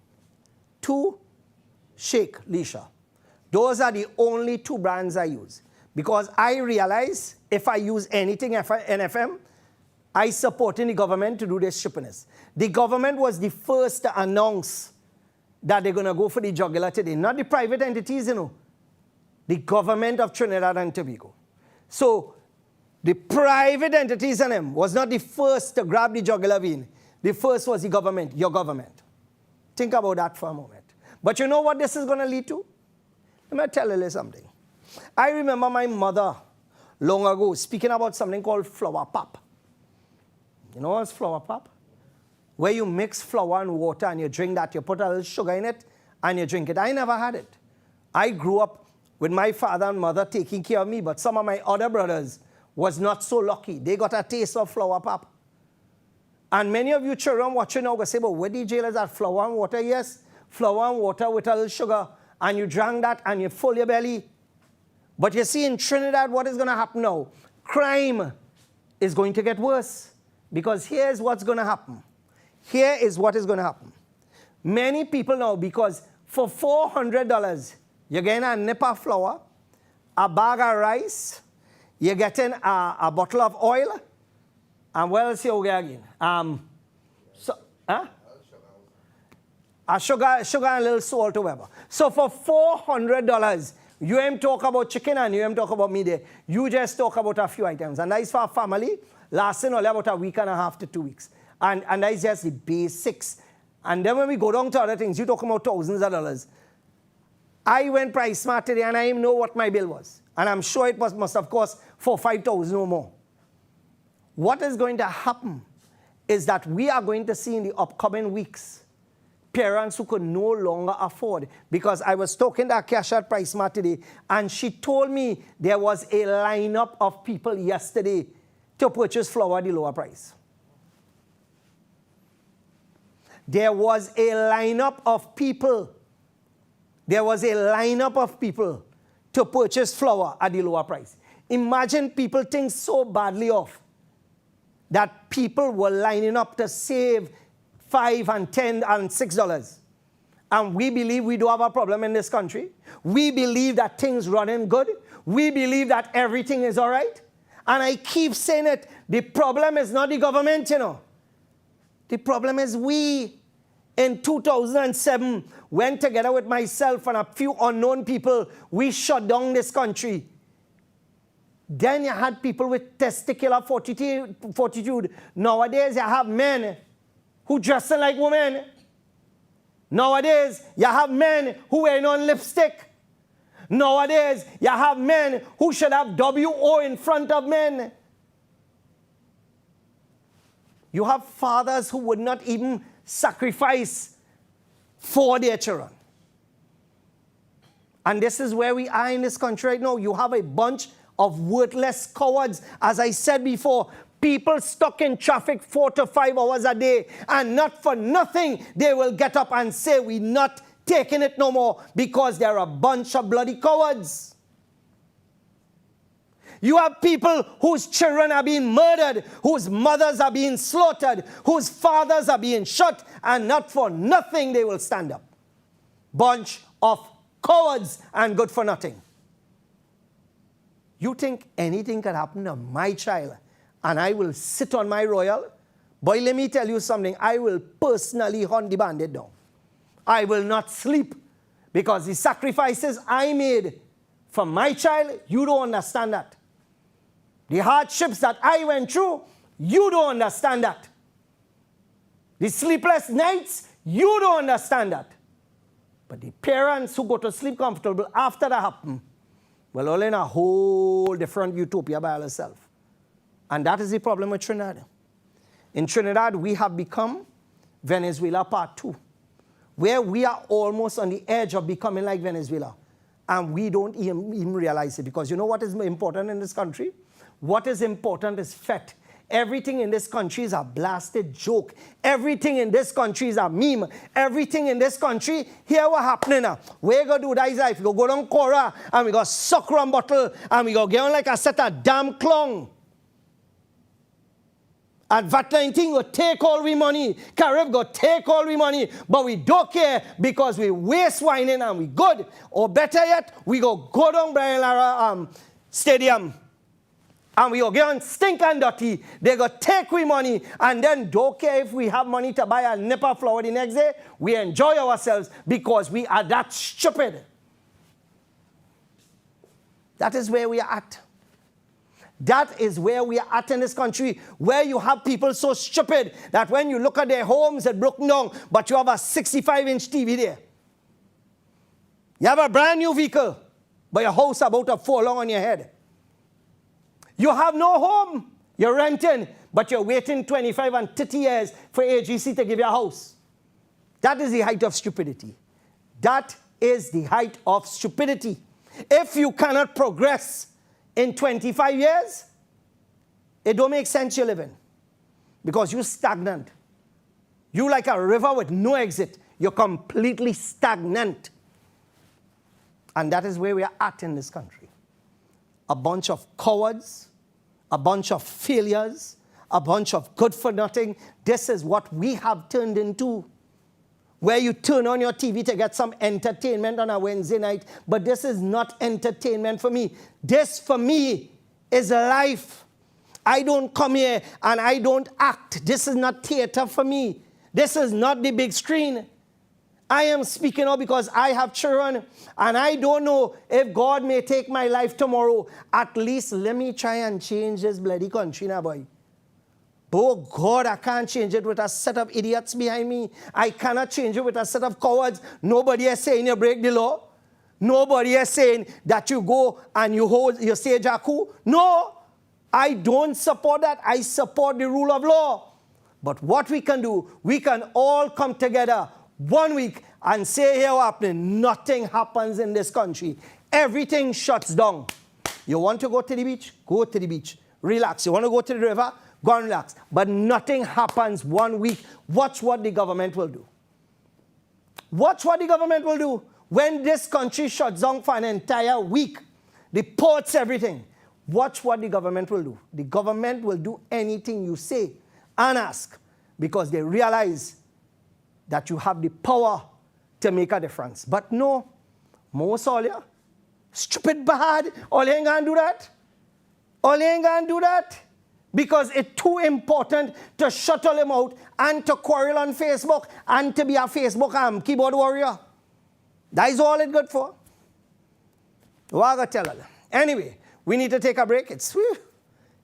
Two, Sheikh Lisha. Those are the only two brands I use. Because I realize if I use anything NFM, I supporting the government to do this stupidness. The government was the first to announce that they're going to go for the jugular today. Not the private entities, The government of Trinidad and Tobago. So, the private entities in them was not the first to grab the jugular vein. The first was the government, your government. Think about that for a moment. But you know what this is going to lead to? Let me tell you something. I remember my mother long ago speaking about something called flour pop. You know what's flour pop? Where you mix flour and water and you drink that. You put a little sugar in it and you drink it. I never had it. I grew up with my father and mother taking care of me, but some of my other brothers was not so lucky. They got a taste of flour pop. And many of you children watching now go say, but where the jail is that flour and water? Yes, flour and water with a little sugar. And you drank that and you full your belly. But you see in Trinidad, what is going to happen now? Crime is going to get worse. Because here's what's going to happen. Here is what is going to happen. Many people now, because for $400, you're getting a nip of flour, a bag of rice, you're getting a bottle of oil, and what else you get again? A sugar and a little salt or whatever. So for $400, you ain't talk about chicken and you ain't talk about meat there. You just talk about a few items. And that is for a family lasting only about a week and a half to 2 weeks. And that is just the basics. And then when we go down to other things, you're talking about thousands of dollars. I went Price Smart today and I didn't know what my bill was. And I'm sure it must have cost $4,000-5,000 or more. What is going to happen is that we are going to see in the upcoming weeks parents who could no longer afford. Because I was talking to a cashier at Price Smart today and she told me there was a lineup of people yesterday to purchase flour at the lower price. There was a lineup of people. There was a lineup of people to purchase flour at the lower price. Imagine people think so badly off that people were lining up to save $5 and $10 and $6. And we believe we do have a problem in this country. We believe that things running good. We believe that everything is all right. And I keep saying it, the problem is not the government, you know. The problem is we. In 2007, went together with myself and a few unknown people, we shut down this country. Then you had people with testicular fortitude. Nowadays, you have men who dress like women. Nowadays, you have men who wear on lipstick. Nowadays, you have men who should have W.O. in front of men. You have fathers who would not even sacrifice for their children. And this is where we are in this country right now. You have a bunch of worthless cowards. As I said before, people stuck in traffic 4 to 5 hours a day, and not for nothing they will get up and say we're not taking it no more, because they're a bunch of bloody cowards. You have people whose children are being murdered, whose mothers are being slaughtered, whose fathers are being shot, and not for nothing they will stand up. Bunch of cowards and good for nothing. You think anything can happen to my child and I will sit on my royal? Boy, let me tell you something. I will personally hunt the bandit down. I will not sleep, because the sacrifices I made for my child, you don't understand that. The hardships that I went through, you don't understand that. The sleepless nights, you don't understand that. But the parents who go to sleep comfortable after that happen, well, all in a whole different utopia by themselves. And that is the problem with Trinidad. In Trinidad, we have become Venezuela Part 2, where we are almost on the edge of becoming like Venezuela. And we don't even realize it, because you know what is important in this country? What is important is FET. Everything in this country is a blasted joke. Everything in this country is a meme. Everything in this country, here what happening now. We're going to do that is life. We go down Cora, and we go suck rum bottle, and we go get on like a set of damn clown. And that thing will take all we money. Carib go take all we money. But we don't care, because we waste whining and we good. Or better yet, we go down Brian Lara Stadium. And we go get on stink and dirty. They go take we money, and then don't care if we have money to buy a nip of flour the next day. We enjoy ourselves because we are that stupid. That is where we are at. That is where we are at in this country, where you have people so stupid that when you look at their homes, they're broken down, but you have a 65-inch TV there. You have a brand new vehicle, but your house about to fall on your head. You have no home. You're renting, but you're waiting 25 and 30 years for AGC to give you a house. That is the height of stupidity. That is the height of stupidity. If you cannot progress in 25 years, it don't make sense you're living, because you're stagnant. You're like a river with no exit. You're completely stagnant. And that is where we are at in this country. A bunch of cowards, a bunch of failures, a bunch of good for nothing. This is what we have turned into, where you turn on your TV to get some entertainment on a Wednesday night. But this is not entertainment for me. This, for me, is life. I don't come here and I don't act. This is not theater for me. This is not the big screen. I am speaking out because I have children, and I don't know if God may take my life tomorrow. At least let me try and change this bloody country now, boy. Oh, God, I can't change it with a set of idiots behind me. I cannot change it with a set of cowards. Nobody is saying you break the law. Nobody is saying that you go and you say Jaku. No, I don't support that. I support the rule of law. But what we can do, we can all come together 1 week and say here what's happening. Nothing happens in this country. Everything shuts down. You want to go to the beach? Go to the beach. relax. You want to go to the river? Go and relax. But nothing happens 1 week. Watch what the government will do. Watch what the government will do. When this country shuts down for an entire week, the ports, everything, watch what the government will do. The government will do anything you say and ask because they realize that you have the power to make a difference. But no, most all you, stupid bad, all you ain't gonna do that. All you ain't gonna do that. Because it's too important to shuttle him out and to quarrel on Facebook and to be a Facebook keyboard warrior. That is all it's good for. What I gotta tell you? Anyway, we need to take a break. It's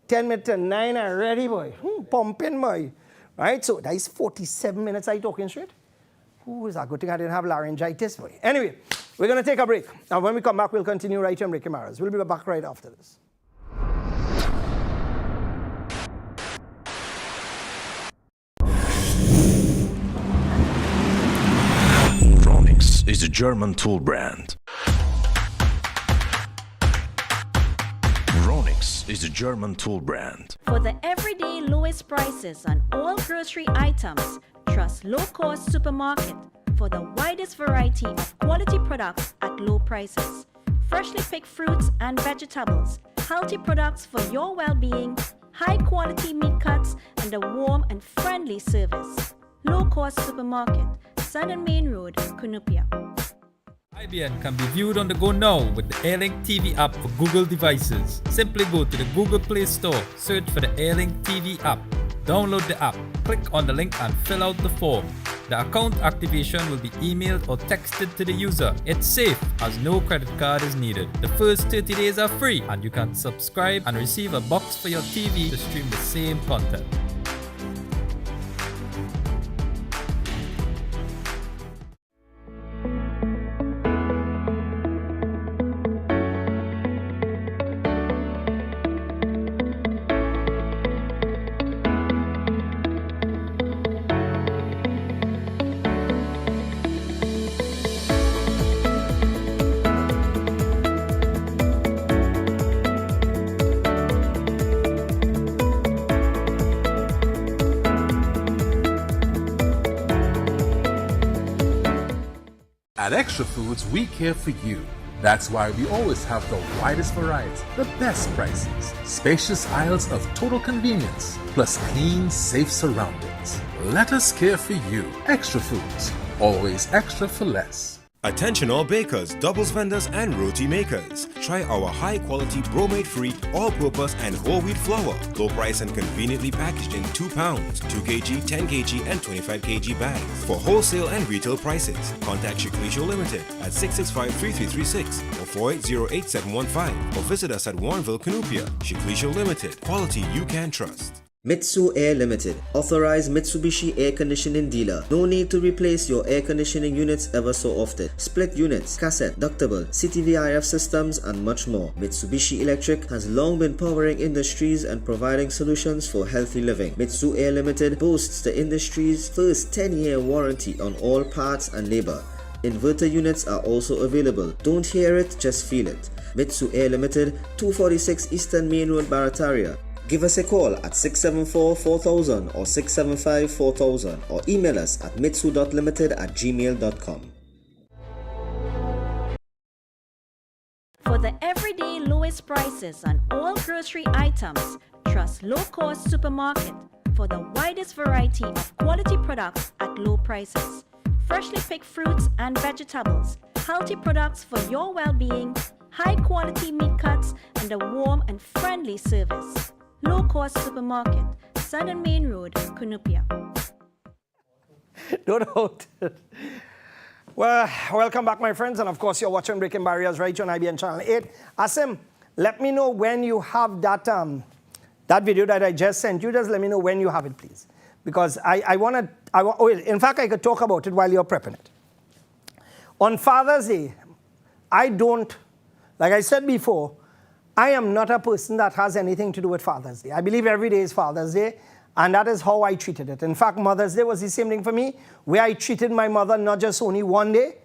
10 minutes to 9 already, boy. Pumping, boy. Right, so that is 47 minutes I talking straight. Is that good thing I didn't have laryngitis, boy. Anyway, we're going to take a break. And when we come back, we'll continue right here on Breaking Barriers. We'll be back right after this. Is a German tool brand. Ronix is a German tool brand. For the everyday lowest prices on all grocery items, trust Low Cost Supermarket for the widest variety of quality products at low prices. Freshly picked fruits and vegetables, healthy products for your well-being, high quality meat cuts, and a warm and friendly service. Low Cost Supermarket, Sun and Main Road, Cunupia. IBN can be viewed on the go now with the Airlink TV app for Google devices. Simply go to the Google Play Store, search for the Airlink TV app, download the app, click on the link and fill out the form. The account activation will be emailed or texted to the user. It's safe as no credit card is needed. The first 30 days are free and you can subscribe and receive a box for your TV to stream the same content. At Extra Foods, we care for you. That's why we always have the widest variety, the best prices, spacious aisles of total convenience, plus clean, safe surroundings. Let us care for you. Extra Foods, always extra for less. Attention all bakers, doubles vendors and roti makers. Try our high quality bromate free, all purpose and whole wheat flour. Low price and conveniently packaged in 2 pounds, 2 kg, 10 kg and 25 kg bags. For wholesale and retail prices, contact Shiklisho Limited at 665-3336 or 4808-715 or visit us at Warrenville, Cunupia. Shiklisho Limited, quality you can trust. Mitsu Air Limited, authorized Mitsubishi air conditioning dealer. No need to replace your air conditioning units ever so often. Split units, cassette, ductable, CTVIF systems and much more. Mitsubishi Electric has long been powering industries and providing solutions for healthy living. Mitsu Air Limited boasts the industry's first 10-year warranty on all parts and labor. Inverter units are also available. Don't hear it, just feel it. Mitsu Air Limited, 246 Eastern Main Road, Barataria. Give us a call at 674-4000 or 675-4000 or email us at mitsu.limited@gmail.com. For the everyday lowest prices on all grocery items, trust Low Cost Supermarket for the widest variety of quality products at low prices. Freshly picked fruits and vegetables, healthy products for your well-being, high quality meat cuts, and a warm and friendly service. Low Cost Supermarket, Sun and Main Road, Cunupia. No doubt. Well, welcome back, my friends. And of course, you're watching Breaking Barriers right on IBN Channel 8. Asim, let me know when you have that, that video that I just sent you. Just let me know when you have it, please. Because in fact, I could talk about it while you're prepping it. On Father's Day, I don't, like I said before, I am not a person that has anything to do with Father's Day. I believe every day is Father's Day, and that is how I treated it. In fact, Mother's Day was the same thing for me, where I treated my mother not just only one day,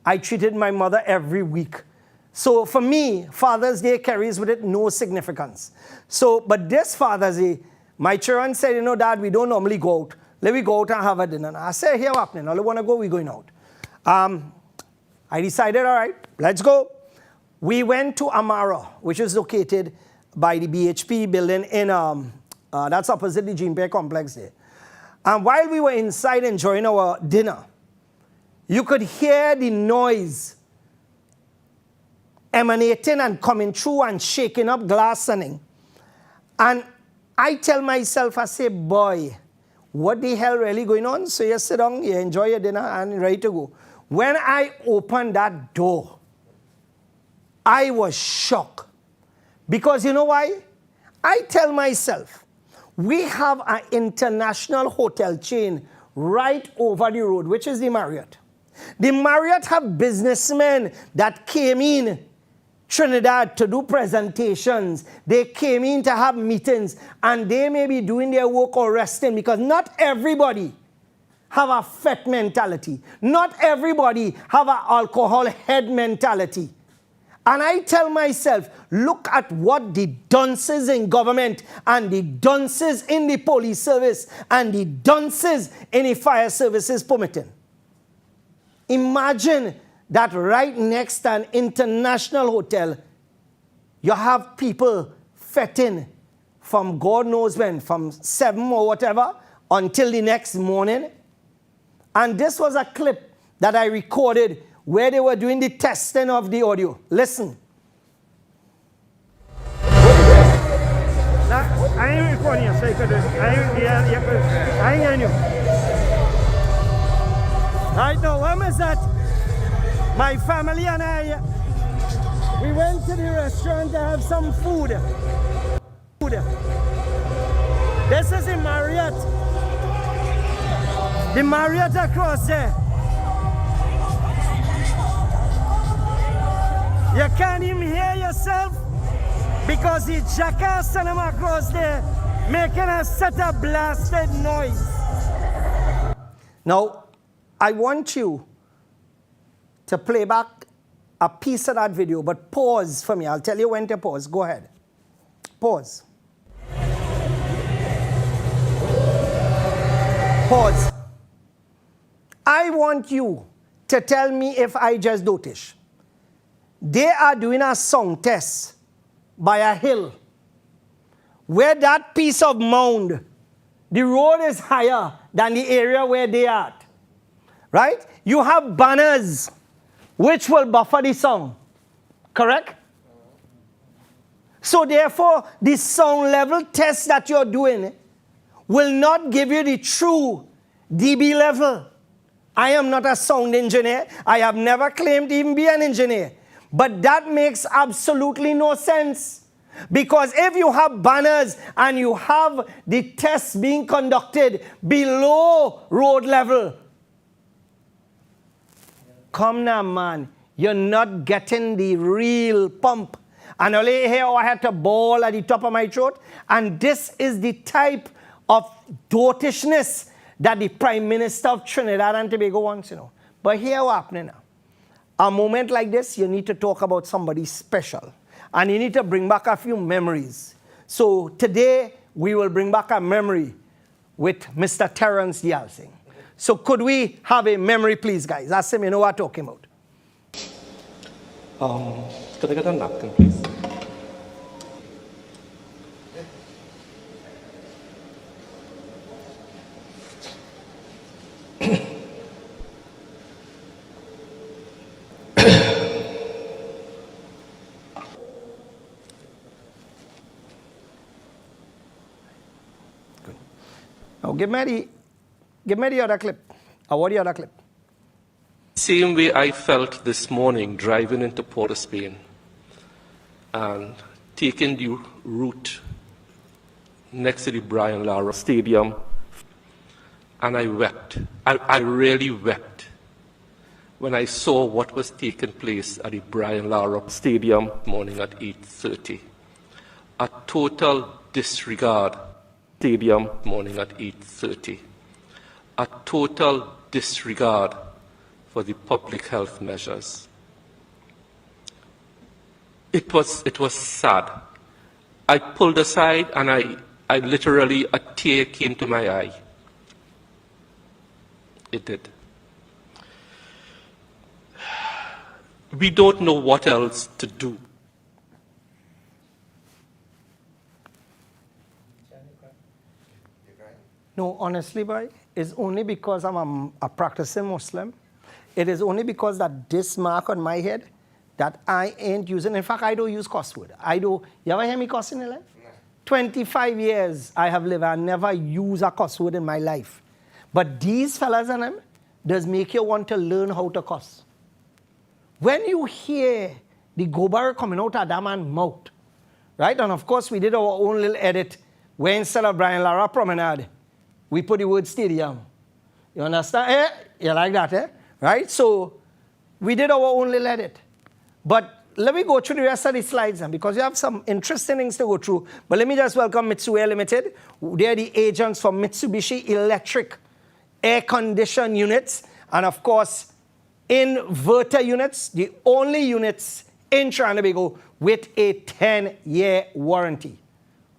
I treated my mother every week. So for me, Father's Day carries with it no significance. So, but this Father's Day, my children said, you know, Dad, we don't normally go out. Let me go out and have a dinner. I said, here, what happening? All you want to go, we're going out. I decided, all right, let's go. We went to Amara, which is located by the BHP building in, that's opposite the Jean-Pierre complex there. And while we were inside enjoying our dinner, you could hear the noise emanating and coming through and shaking up glass and I tell myself, I say, boy, what the hell really going on? So you sit down, you enjoy your dinner and ready to go. When I opened that door, I was shocked. Because you know why? I tell myself, we have an international hotel chain right over the road, which is the Marriott. The Marriott have businessmen that came in Trinidad to do presentations. They came in to have meetings, and they may be doing their work or resting, because not everybody have a fat mentality. Not everybody have an alcohol head mentality. And I tell myself, look at what the dunces in government and the dunces in the police service and the dunces in the fire services permitting. Imagine that right next to an international hotel, you have people fetting from God knows when, from 7 or whatever, until the next morning. And this was a clip that I recorded where they were doing the testing of the audio. Listen. I ain't recording you, so you could do it. I ain't hearing you. Right now, when is that? My family and I, we went to the restaurant to have some food. This is the Marriott. The Marriott across there. You can't even hear yourself because the jackass and them across there making a set of blasted noise. Now, I want you to play back a piece of that video, but pause for me. I'll tell you when to pause. Go ahead. Pause. Pause. I want you to tell me if I just dotish. They are doing a sound test by a hill where that piece of mound, the road is higher than the area where they are at. Right? You have banners which will buffer the sound. Correct? So therefore, the sound level test that you're doing will not give you the true dB level. I am not a sound engineer. I have never claimed to even be an engineer. But that makes absolutely no sense. Because if you have banners and you have the tests being conducted below road level, come now, man, you're not getting the real pump. And only here I had to bawl at the top of my throat. And this is the type of dotishness that the Prime Minister of Trinidad and Tobago wants, you know. But here what's happening now. A moment like this, you need to talk about somebody special. And you need to bring back a few memories. So today, we will bring back a memory with Mr. Terence Yalsing. So could we have a memory, please, guys? That's him, you know what I'm talking about. Could I get a napkin, please? Now give me the other clip. What the other clip? Same way I felt this morning driving into Port of Spain and taking the route next to the Brian Lara Stadium, and I wept. I really wept when I saw what was taking place at the Brian Lara Stadium morning at 8:30. A total disregard. Stadium morning at 8:30. A total disregard for the public health measures. It was sad. I pulled aside and I literally, a tear came to my eye. It did. We don't know what else to do. No, honestly, boy, it's only because I'm a practicing Muslim. It is only because that this mark on my head that I ain't using. In fact, I don't use cuss word. You ever hear me cuss in your life? No. 25 years I have lived. I never use a cuss word in my life. But these fellas and them does make you want to learn how to cuss. When you hear the gobar coming out of that man's mouth, right? And of course, we did our own little edit where instead of Brian Lara Promenade, we put the word stadium. You understand? Eh? You like that, eh? Right? So we did our own little edit. But let me go through the rest of the slides then, because you have some interesting things to go through. But let me just welcome Mitsui Limited. They're the agents for Mitsubishi Electric air condition units. And of course, inverter units, the only units in Trinidad and Tobago with a 10-year warranty.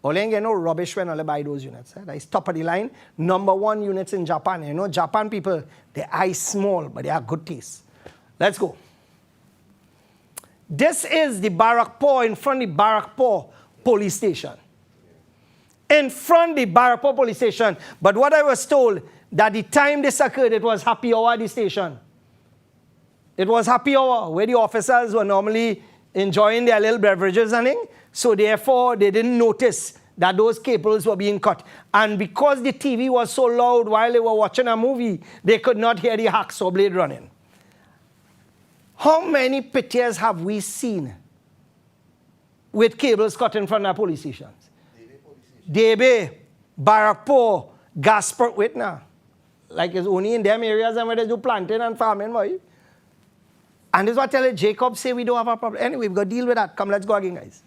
Only get no rubbish when I buy those units. That is top of the line. Number 1 units in Japan. You know, Japan people, their eyes small, but they have good taste. Let's go. This is the Barakpur, in front of the Barakpur police station. In front of the Barakpur police station. But what I was told, that the time this occurred, it was happy hour at the station. It was happy hour, where the officers were normally enjoying their little beverages and things. So therefore, they didn't notice that those cables were being cut. And because the TV was so loud while they were watching a movie, they could not hear the hacksaw blade running. How many pictures have we seen with cables cut in front of police stations? Debe, Barakpur, Gasport, wait now. Like it's only in them areas where they do planting and farming, boy. And this is what I tell you, Jacob say we don't have a problem. Anyway, we've got to deal with that. Come, let's go again, guys.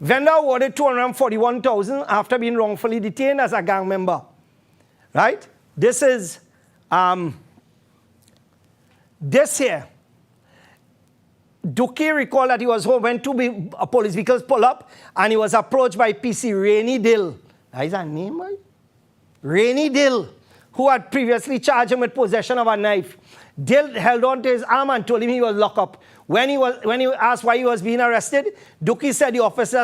Vendor awarded $241,000 after being wrongfully detained as a gang member. Right? This is, this here. Duki recalled that he was home when 2 police vehicles pulled up and he was approached by PC Rainy Dill. That is a name, boy? Rainy Dill, who had previously charged him with possession of a knife. Dill held on to his arm and told him he was locked up. When he asked why he was being arrested, Duki said the officer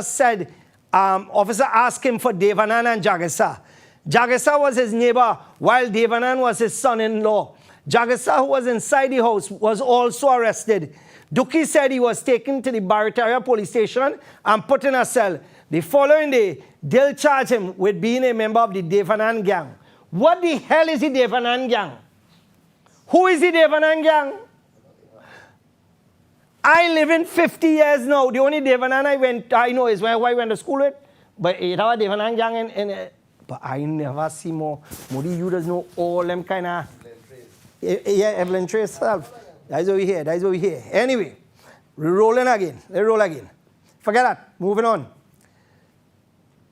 asked him for Devanand and Jagesa. Jagesa was his neighbor, while Devanand was his son-in-law. Jagesa, who was inside the house, was also arrested. Duki said he was taken to the Barataria police station and put in a cell. The following day, Dill charged him with being a member of the Devanand gang. What the hell is the Devanand gang? Who is the Devanand gang? I live in 50 years now. The only Devanand I know is who I went to school with. But it have a Devanand gang but I never see more. Modi, you does know all them kind of... Yeah, Evelyn Trace self. That's over here. That's over here. Anyway, we're rolling again. Let's roll again. Forget that. Moving on.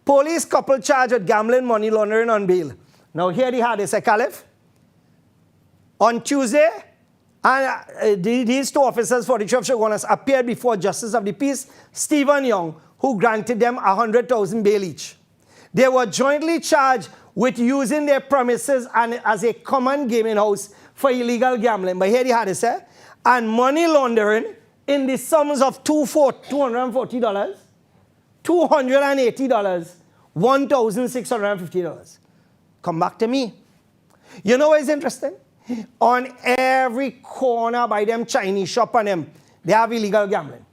Police couple charged with gambling, money laundering on bail. Now here they had this, Caliph. On Tuesday, and these 2 officers for the Chief of Shogunas appeared before Justice of the Peace, Stephen Young, who granted them $100,000 bail each. They were jointly charged with using their premises and as a common gaming house for illegal gambling. But here they had this, and money laundering in the sums of $240, $280, $1,650. Come back to me. You know what is interesting? On every corner by them Chinese shop and them, they have illegal gambling.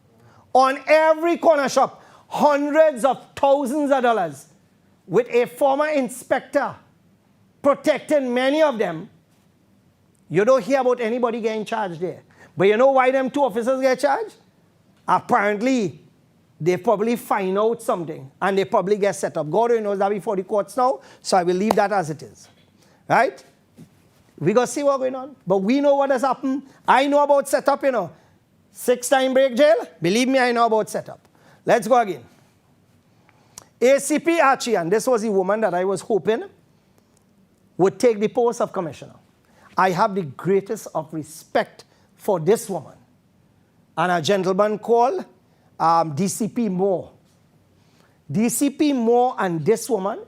On every corner shop, hundreds of thousands of dollars, with a former inspector protecting many of them. You don't hear about anybody getting charged there. But you know why them 2 officers get charged? Apparently, they probably find out something and they probably get set up. God knows that before the courts now, so I will leave that as it is. Right? We got to see what's going on. But we know what has happened. I know about setup, 6-time break jail. Believe me, I know about setup. Let's go again. ACP Archian, this was the woman that I was hoping would take the post of commissioner. I have the greatest of respect for this woman. and a gentleman called DCP Moore. DCP Moore and this woman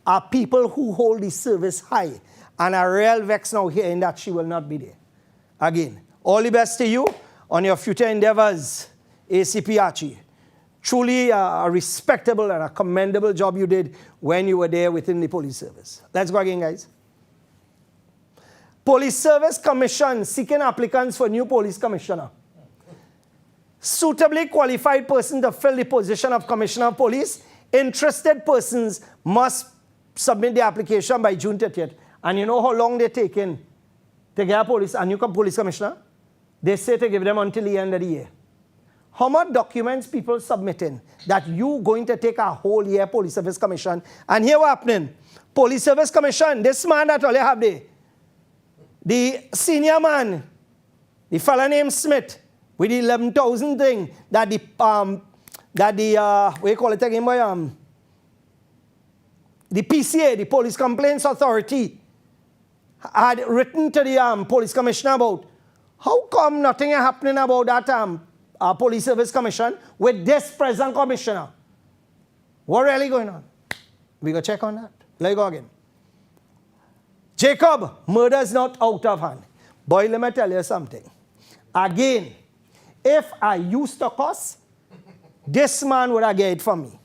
are people who hold the service high and are real vexed now hearing that she will not be there. Again, all the best to you on your future endeavors, ACP Archie. Truly a respectable and a commendable job you did when you were there within the police service. Let's go again, guys. Police Service Commission seeking applicants for new police commissioner. Suitably qualified person to fill the position of commissioner of police. Interested persons must submit the application by June 30th. And you know how long they're taking to get a new police commissioner? They say to give them until the end of the year. How much documents people submitting that you going to take a whole year police service commission? And here what happening? Police service commission, this man that all you have there, the senior man, the fella named Smith, with the 11,000 thing that what you call it again, boy, the PCA, the Police Complaints Authority, had written to the police commissioner about how come nothing is happening about that police service commission with this present commissioner. What really going on? We go check on that. Let's go again. Jacob, murder is not out of hand. Boy, let me tell you something. Again, if I used to cuss, this man would have get it from me.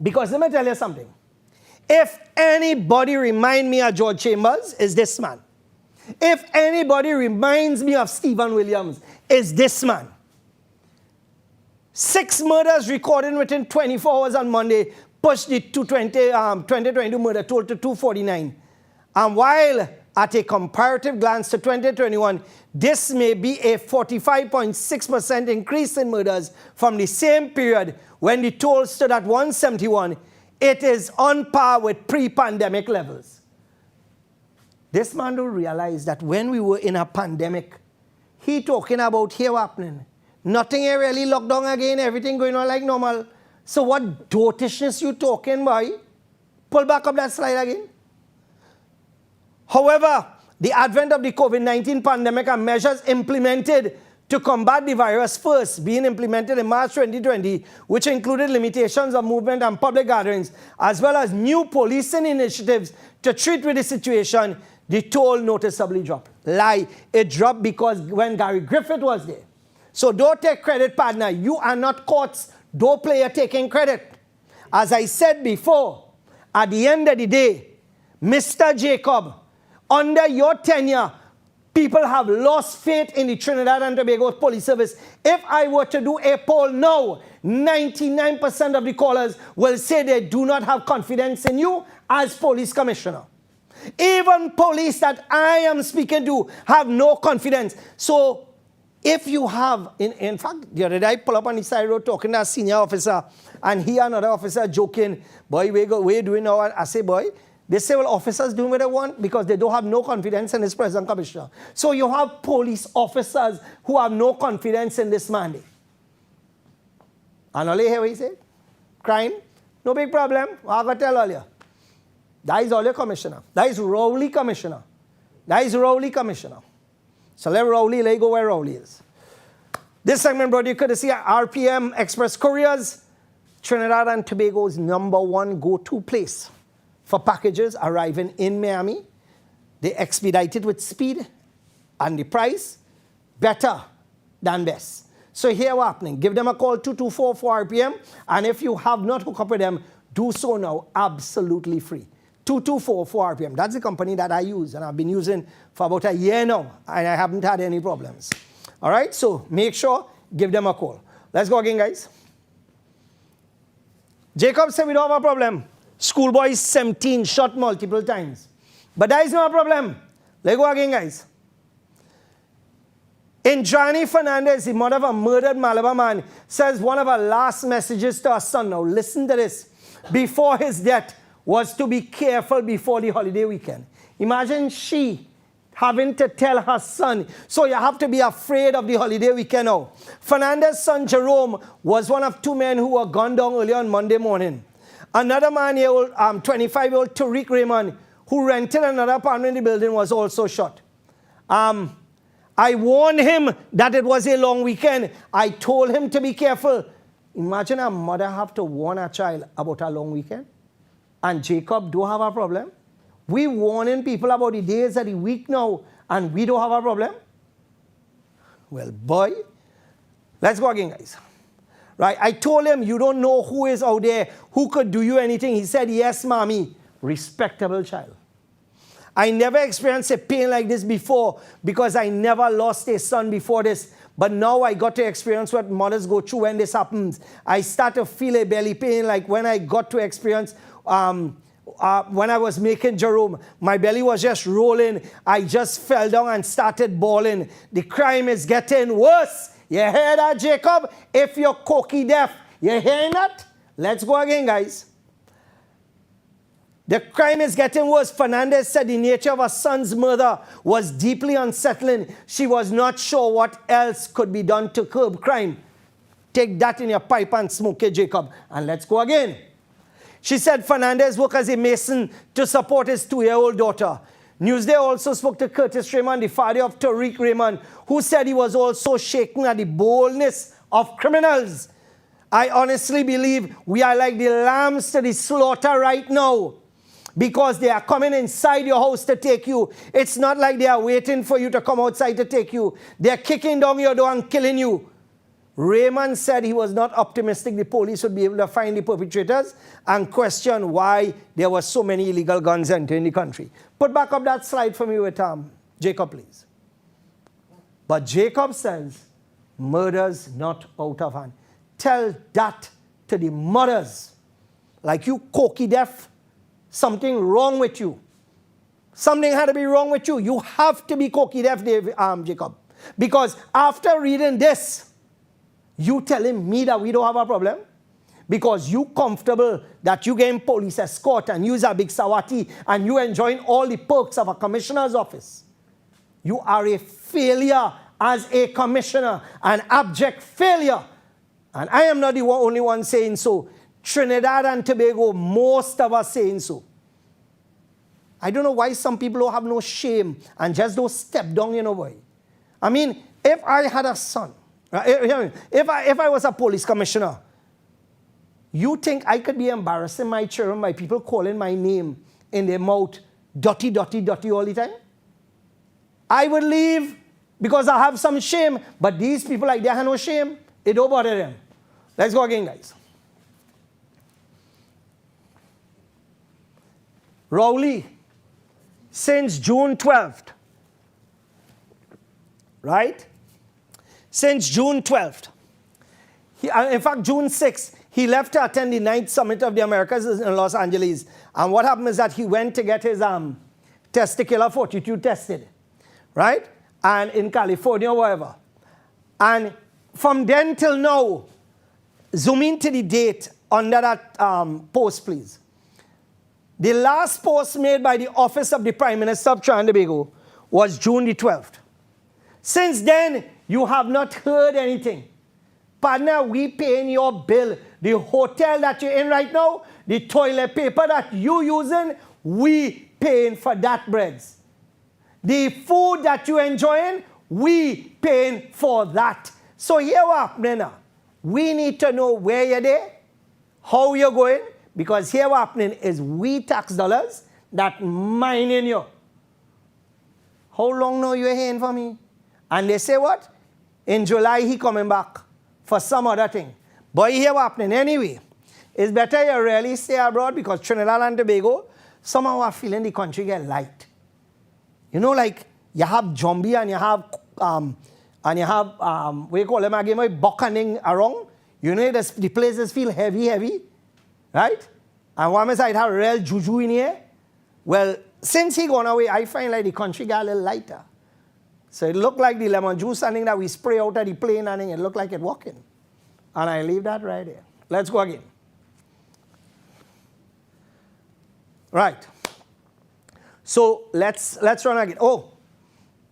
Because let me tell you something. If anybody remind me of George Chambers, is this man. If anybody reminds me of Stephen Williams, is this man. 6 murders recorded within 24 hours on Monday pushed the 2022 murder total to 249. And while at a comparative glance to 2021, this may be a 45.6% increase in murders from the same period when the toll stood at 171. It is on par with pre-pandemic levels. This man don't realize that when we were in a pandemic, he talking about here happening. Nothing really locked down again, everything going on like normal. So what dotishness you talking, boy? Pull back up that slide again. However, the advent of the COVID-19 pandemic and measures implemented to combat the virus first being implemented in March 2020, which included limitations of movement and public gatherings, as well as new policing initiatives to treat with the situation, the toll noticeably dropped. Lie, it dropped because when Gary Griffith was there. So don't take credit, partner. You are not courts. Don't play a taking credit. As I said before, at the end of the day, Mr. Jacob, under your tenure, people have lost faith in the Trinidad and Tobago Police Service. If I were to do a poll now, 99% of the callers will say they do not have confidence in you as police commissioner. Even police that I am speaking to have no confidence. So if you have, in fact, the other day I pull up on the side road talking to a senior officer, and he and another officer joking, boy, what you doing now? I say, boy, they say, well, officers doing what they want because they don't have no confidence in this present commissioner. So you have police officers who have no confidence in this mandate. And all you hear what he said? Crime? No big problem. I got to tell earlier. That is all your commissioner. That is Rowley commissioner. That is Rowley commissioner. So let go where Rowley is. This segment brought you courtesy of RPM Express Couriers, Trinidad and Tobago's #1 go-to place for packages arriving in Miami. They expedite it with speed and the price better than best. So here what's happening. Give them a call, 224-4RPM, and if you have not hooked up with them, do so now, absolutely free. 224-4RPM. That's the company that I use, and I've been using for about a year now, and I haven't had any problems. All right, so make sure, give them a call. Let's go again, guys. Jacob said we don't have a problem. Schoolboy 17 shot multiple times. But that is not a problem. Let's go again, guys. Indrani Fernandez, the mother of a murdered Malabar man, says one of her last messages to her son, now listen to this, before his death, was to be careful before the holiday weekend. Imagine she having to tell her son, so you have to be afraid of the holiday weekend now. Fernandez's son Jerome was one of 2 men who were gunned down early on Monday morning. Another man, 25-year-old Tariq Raymond, who rented another apartment in the building, was also shot. And I warned him that it was a long weekend. I told him to be careful. Imagine a mother have to warn a child about a long weekend. And Jacob do have a problem. We warning people about the days of the week now, and we don't have a problem. Well, boy, let's go again, guys. Right, I told him, you don't know who is out there, who could do you anything. He said, yes, mommy. Respectable child. I never experienced a pain like this before because I never lost a son before this. But now I got to experience what mothers go through when this happens. I start to feel a belly pain like when I got to experience, when I was making Jerome, my belly was just rolling. I just fell down and started bawling. The crime is getting worse. You hear that, Jacob? If you're cocky deaf, you hearing that? Let's go again, guys. The crime is getting worse. Fernandez said the nature of her son's murder was deeply unsettling. She was not sure what else could be done to curb crime. Take that in your pipe and smoke it, Jacob. And let's go again. She said Fernandez worked as a mason to support his 2-year-old daughter. Newsday also spoke to Curtis Raymond, the father of Tariq Raymond, who said he was also shaken at the boldness of criminals. I honestly believe we are like the lambs to the slaughter right now because they are coming inside your house to take you. It's not like they are waiting for you to come outside to take you. They are kicking down your door and killing you. Raymond said he was not optimistic the police would be able to find the perpetrators and questioned why there were so many illegal guns entering the country. Put back up that slide for me with Jacob, please. But Jacob says, murder's not out of hand. Tell that to the mothers. Like you cocky deaf, something wrong with you. Something had to be wrong with you. You have to be cocky deaf, Jacob. Because after reading this, you telling me that we don't have a problem? Because you comfortable that you getting police escort and use a big sawati and you enjoying all the perks of a commissioner's office. You are a failure as a commissioner, an abject failure. And I am not the only one saying so. Trinidad and Tobago, most of us saying so. I don't know why some people don't have no shame and just don't step down, you know, boy. I mean, if I had a son, if I was a police commissioner, you think I could be embarrassing my children by people calling my name in their mouth, dirty, dirty, dirty all the time? I would leave because I have some shame, but these people like they have no shame. It don't bother them. Let's go again, guys. Rowley, since June 12th, right? Since June 12th. In fact, June 6th, he left to attend the 9th Summit of the Americas in Los Angeles. And what happened is that he went to get his testicular fortitude tested, right? And in California, wherever. And from then till now, zoom into the date under that post, please. The last post made by the Office of the Prime Minister of Trinidad and Tobago was June the 12th. Since then, you have not heard anything. Partner, we paying your bill. The hotel that you're in right now, the toilet paper that you're using, we paying for that breads. The food that you're enjoying, we paying for that. So here what happening now. We need to know where you're there, how you're going, because here what happening is we tax dollars that mining you. How long now you're hearing from me? And they say what? In July he coming back for some other thing. But here what happening anyway. It's better you really stay abroad because Trinidad and Tobago, somehow are feeling the country get light. You know, like you have zombie and you have what you call them again, buccaning around. You know, the places feel heavy, right? And one side have real juju in here. Well, since he gone away, I find like the country got a little lighter. So it looked like the lemon juice and that we spray out of the plane and it looked like it walking. And I leave that right there. Let's go again. Right. So let's run again. Oh,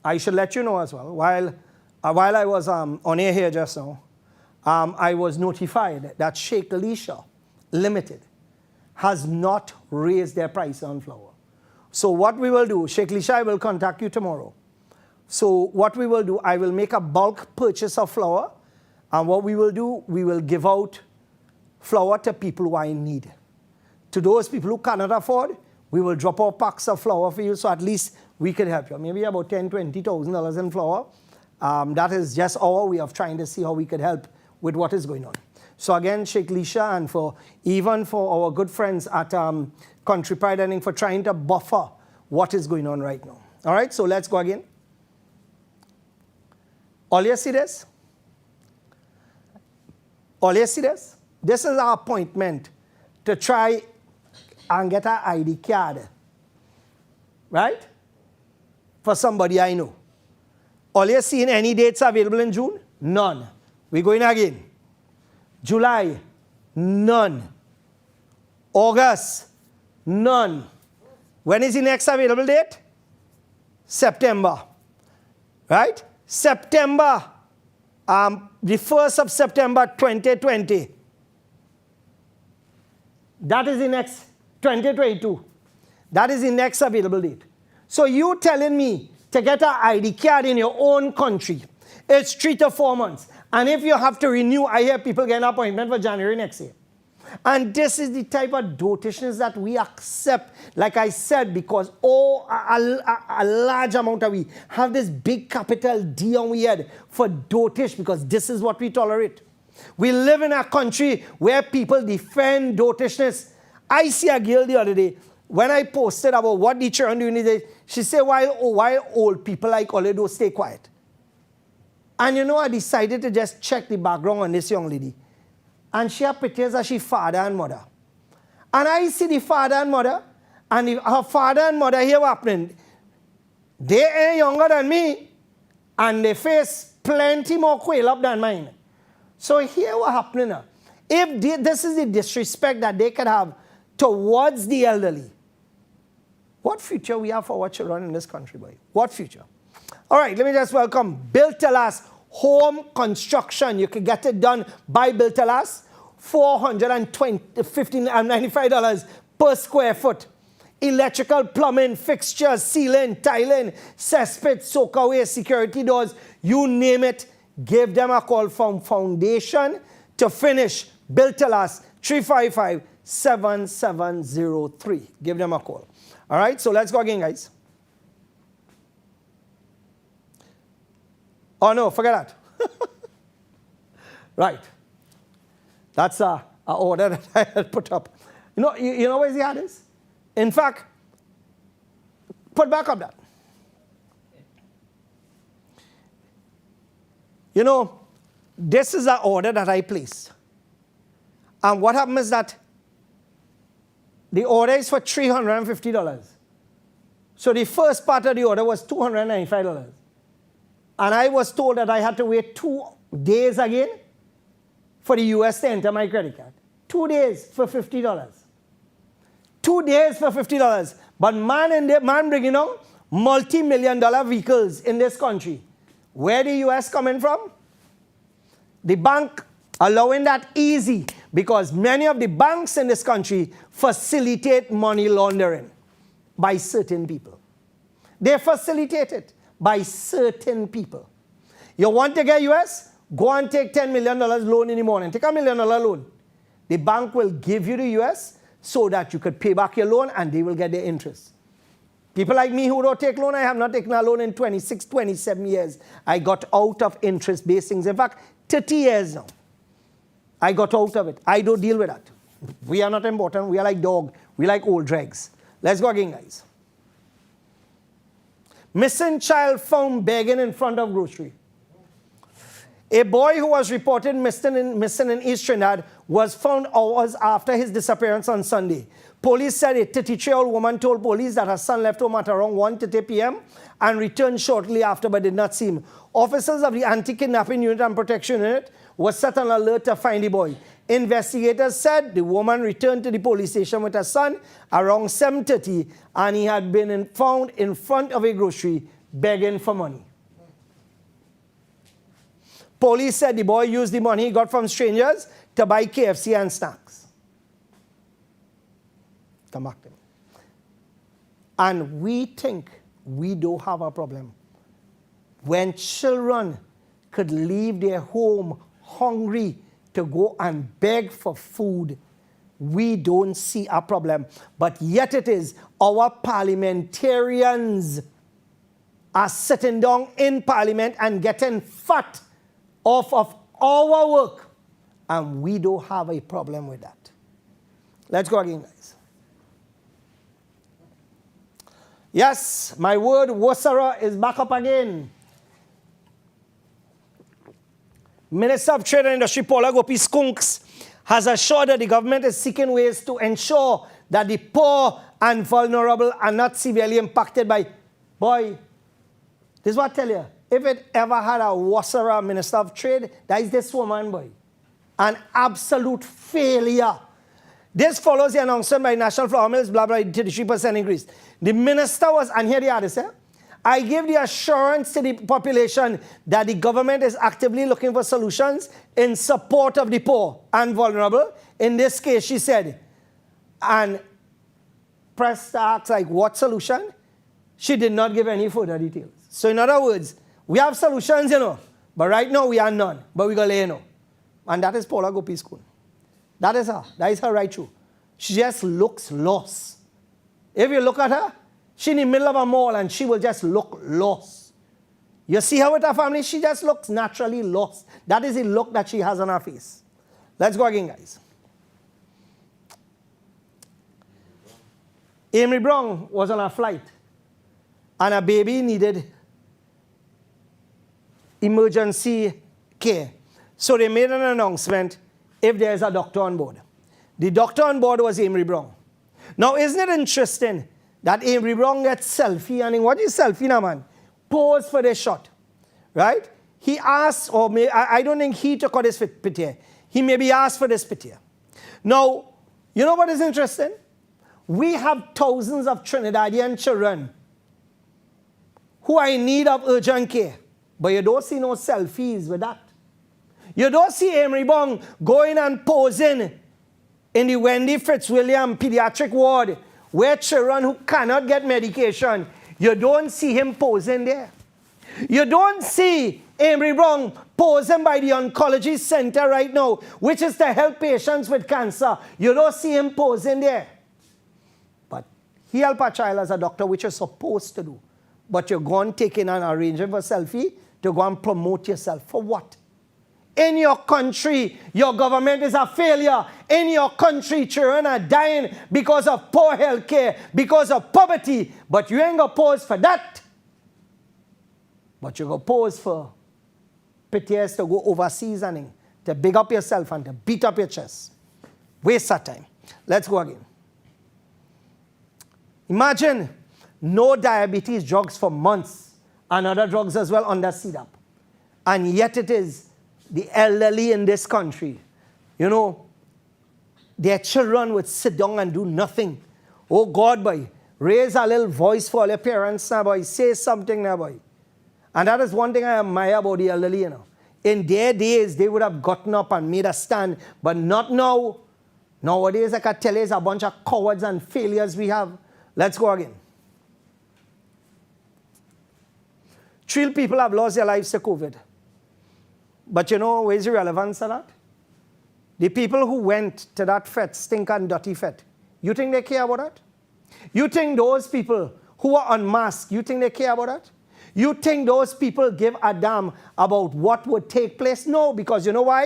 I should let you know as well. While I was on air here just now, I was notified that Sheikh Elisha Limited has not raised their price on flour. So what we will do, Sheikh Elisha will contact you tomorrow. So what we will do, I will make a bulk purchase of flour, and what we will do, we will give out flour to people who are in need. To those people who cannot afford, we will drop off packs of flour for you, so at least we can help you. Maybe about $10,000, $20,000 in flour. That is just our way of trying to see how we could help with what is going on. So again, Sheikh Lisha, and even for our good friends at Country Pride Earning for trying to buffer what is going on right now. All right, so let's go again. All you see this? All you see this? This is our appointment to try and get an ID card, right? For somebody I know. All you see in any dates available in June? None. We're going again. July, none. August, none. When is the next available date? September, right? September, the 1st of September 2020. That is the next, 2022. That is the next available date. So you telling me to get an ID card in your own country, it's 3 to 4 months. And if you have to renew, I hear people get an appointment for January next year. And this is the type of dotishness that we accept, like I said, because a large amount of we have this big capital D on we head for dotish, because this is what we tolerate. We live in a country where people defend dotishness. I see a girl the other day, when I posted about what the children do in the day, she said, why old people like Oledo stay quiet? And you know, I decided to just check the background on this young lady. And she had pictures of her father and mother. And I see the father and mother, and her father and mother here happening. They are younger than me, and they face plenty more quail up than mine. So here what happening now. If this is the disrespect that they could have towards the elderly, what future we have for our children in this country, boy? What future? All right, let me just welcome Built to Last Home Construction. You can get it done by Built to Last. $495 per square foot. Electrical, plumbing, fixtures, ceiling, tiling, cesspit, soakaway, security doors, you name it. Give them a call from foundation to finish. Built to Last, 355-7703. Give them a call. All right, so let's go again, guys. Oh, no, forget that. Right. That's an order that I had put up. You know where the ad is? In fact, put back up that. You know, this is an order that I placed. And what happened is that the order is for $350. So the first part of the order was $295. And I was told that I had to wait 2 days again for the US to enter my credit card. 2 days for $50. 2 days for $50. But man bringing on multi-million-dollar vehicles in this country. Where the US coming from? The bank allowing that easy, because many of the banks in this country facilitate money laundering by certain people. They facilitate it by certain people. You want to get US? Go and take $10 million loan in the morning. Take $1 million loan. The bank will give you the US so that you could pay back your loan and they will get their interest. People like me who don't take loan, I have not taken a loan in 26, 27 years. I got out of interest-based things. In fact, 30 years now. I got out of it. I don't deal with that. We are not important. We are like dog. We like old dregs. Let's go again, guys. Missing child found begging in front of grocery. A boy who was reported missing in East Trinidad was found hours after his disappearance on Sunday. Police said a 33-year-old woman told police that her son left home at around 1:30 p.m. and returned shortly after but did not see him. Officers of the Anti-Kidnapping Unit and Protection Unit were set on alert to find the boy. Investigators said the woman returned to the police station with her son around 7:30 and he had been found in front of a grocery begging for money. Police said the boy used the money he got from strangers to buy KFC and snacks. Come back to me. And we think we don't have a problem. when children could leave their home hungry to go and beg for food, we don't see a problem. But yet it is our parliamentarians are sitting down in parliament and getting fat off of our work, and we don't have a problem with that. Let's go again, guys. Yes, my word, Wasara, is back up again. Minister of Trade and Industry, Paula Gopi-Skunks, has assured that the government is seeking ways to ensure that the poor and vulnerable are not severely impacted by... Boy, this is what I tell you. If it ever had a Wasara Minister of Trade, that is this woman, boy. An absolute failure. This follows the announcement by National Flour Mills, blah, blah, 33% increase. The minister was, and here they are, they say, I give the assurance to the population that the government is actively looking for solutions in support of the poor and vulnerable. In this case, she said, and press asks, like, what solution? She did not give any further details. So in other words, we have solutions, you know, but right now we are none, but we're going to let you know. And that is Paula Gopi-Skunks. That is her. That is her right through. She just looks lost. If you look at her, she's in the middle of a mall and she will just look lost. You see her with her family, she just looks naturally lost. That is the look that she has on her face. Let's go again, guys. Amy Brown was on a flight and a baby needed emergency care. So they made an announcement if there's a doctor on board. The doctor on board was Amy Brown. Now, isn't it interesting that Amy Brown gets selfie? And what is selfie now, man? Pose for the shot, right? He asked, or I don't think he took out his picture. He maybe asked for this picture. Now, you know what is interesting? We have thousands of Trinidadian children who are in need of urgent care, but you don't see no selfies with that. You don't see Amy Brown going and posing in the Wendy Fitzwilliam pediatric ward where children who cannot get medication, you don't see him posing there. You don't see Amy Brown posing by the oncology center right now, which is to help patients with cancer. You don't see him posing there. But he help a child as a doctor, which you're supposed to do. But you're going taking and arranging for selfie to go and promote yourself. For what? In your country, your government is a failure. In your country, children are dying because of poor health care, because of poverty. But you ain't going to pose for that. But you're going to pose for pictures to go overseas and to big up yourself and to beat up your chest. Waste of time. Let's go again. Imagine no diabetes drugs for months and other drugs as well under CDAP. And yet it is the elderly in this country, you know, their children would sit down and do nothing. Oh God, boy, raise a little voice for all your parents now, boy. Say something now, boy. And that is one thing I admire about the elderly, you know. In their days, they would have gotten up and made a stand, but not now. Nowadays, I can tell you, it's a bunch of cowards and failures we have. Let's go again. 3 people have lost their lives to COVID. But you know, where's the relevance of that? The people who went to that fete, stink and dirty fete, you think they care about that? You think those people who are unmasked, you think they care about that? You think those people give a damn about what would take place? No, because you know why?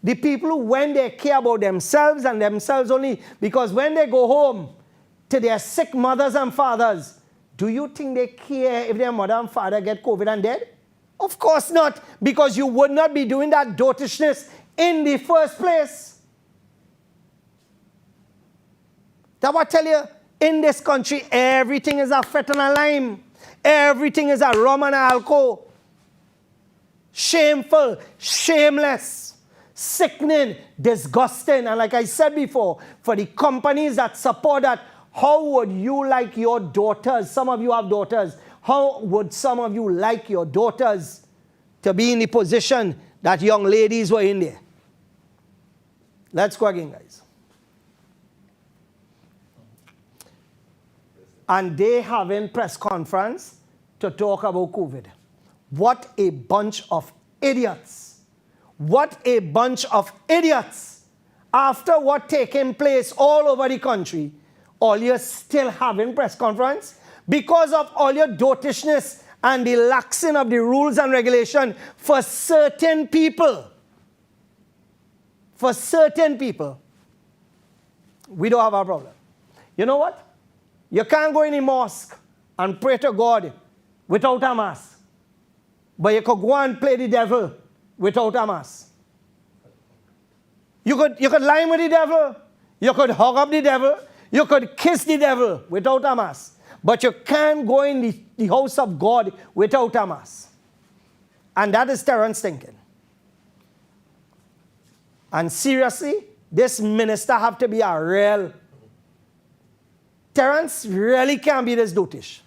The people who went there care about themselves and themselves only, because when they go home to their sick mothers and fathers, do you think they care if their mother and father get COVID and dead? Of course not, because you would not be doing that dotishness in the first place. That's what I tell you, in this country, everything is a fet and a lime. Everything is a rum and a alcohol. Shameful, shameless, sickening, disgusting. And like I said before, for the companies that support that, how would you like your daughters, some of you have daughters, how would some of you like your daughters to be in the position that young ladies were in there? Let's go again, guys. And they having press conference to talk about COVID. What a bunch of idiots. What a bunch of idiots. After what taking place all over the country, all you're still having press conference because of all your dotishness and the laxing of the rules and regulation for certain people. For certain people. We don't have a problem. You know what? You can't go in a mosque and pray to God without a mask. But you could go and play the devil without a mask. You could lie with the devil. You could hug up the devil. You could kiss the devil without a mask. But you can't go in the house of God without a mask. And that is Terrence thinking. And seriously, this minister have to be a real... Terrence really can't be this dotish.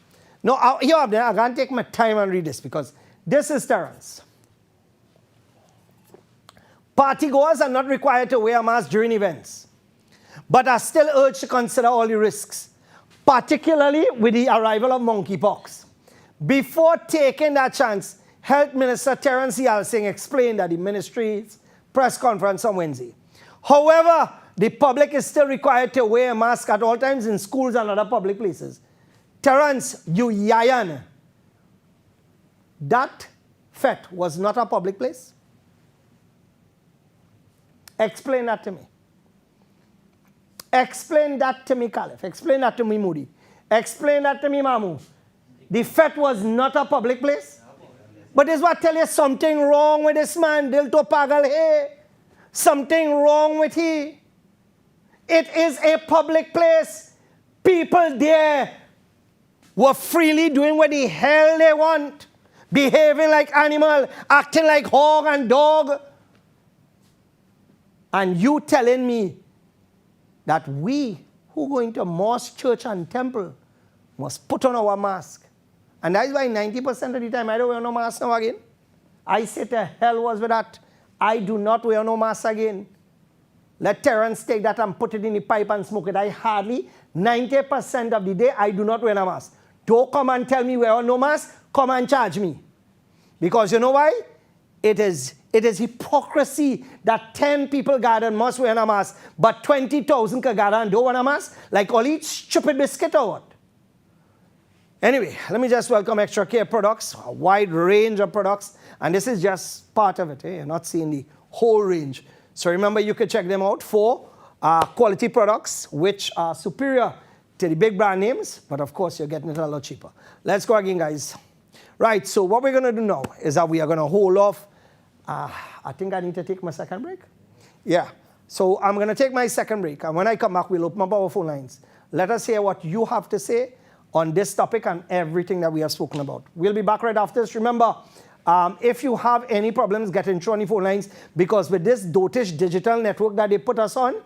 No, I'm going to take my time and read this because this is Terrence. Partygoers are not required to wear a mask during events, but are still urged to consider all the risks, particularly with the arrival of monkeypox. Before taking that chance, Health Minister Terrence Yalsing explained at the ministry's press conference on Wednesday. However, the public is still required to wear a mask at all times in schools and other public places. Terrence, you yayan. That fete was not a public place? Explain that to me. Explain that to me, Caliph. Explain that to me, Moody. Explain that to me, Mamu. The fete was not a public place? But this what tell you something wrong with this man. Dil to pagal hai. Something wrong with he. It is a public place. People there were freely doing what the hell they want. Behaving like animal, acting like hog and dog. And you telling me that we who go into mosque, church and temple must put on our mask. And that's why 90% of the time I don't wear no mask now again. I say to hell was with that. I do not wear no mask again. Let Terrence take that and put it in the pipe and smoke it. I hardly, 90% of the day, I do not wear a mask. Don't come and tell me wear no mask. Come and charge me. Because you know why? It is hypocrisy that 10 people gather and must wear a mask, but 20,000 can gather and don't wear a mask, like all eat stupid biscuit or what? Anyway, let me just welcome Extra Care Products, a wide range of products, and this is just part of it. You're not seeing the whole range. So remember, you can check them out for quality products, which are superior to the big brand names, but of course, you're getting it a lot cheaper. Let's go again, guys. Right, so what we're going to do now is that we are going to hold off. I think I need to take my second break. Yeah, so I'm going to take my second break, and when I come back, we'll open up our phone lines. Let us hear what you have to say on this topic and everything that we have spoken about. We'll be back right after this. Remember, if you have any problems getting through on the phone lines, because with this dotish digital network that they put us on,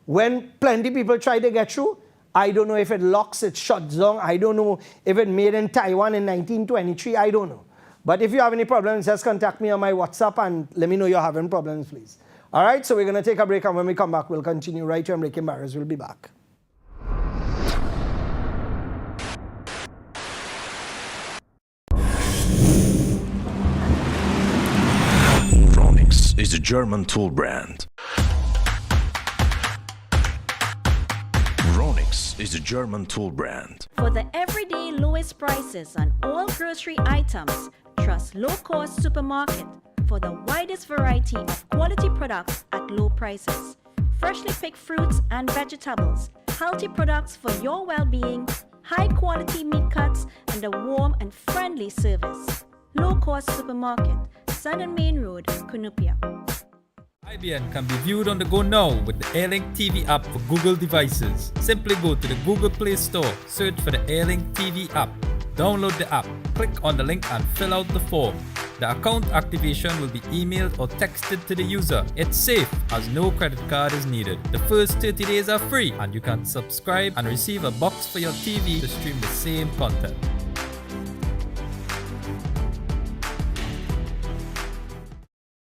when plenty people try to get through, I don't know if it locks, it shuts down. I don't know if it made in Taiwan in 1923. I don't know. But if you have any problems, just contact me on my WhatsApp and let me know you're having problems, please. All right, so we're going to take a break, and when we come back, we'll continue right here on Breaking Barriers. We'll be back. Is a German tool brand. Ronix is a German tool brand. For the everyday lowest prices on all grocery items, trust Low Cost Supermarket for the widest variety of quality products at low prices. Freshly picked fruits and vegetables, healthy products for your well-being, high quality meat cuts, and a warm and friendly service. Low Cost Supermarket, Sun and Main Road, Cunupia. IBN can be viewed on the go now with the Airlink TV app for Google devices. Simply go to the Google Play Store, search for the Airlink TV app, download the app, click on the link and fill out the form. The account activation will be emailed or texted to the user. It's safe as no credit card is needed. The first 30 days are free and you can subscribe and receive a box for your TV to stream the same content.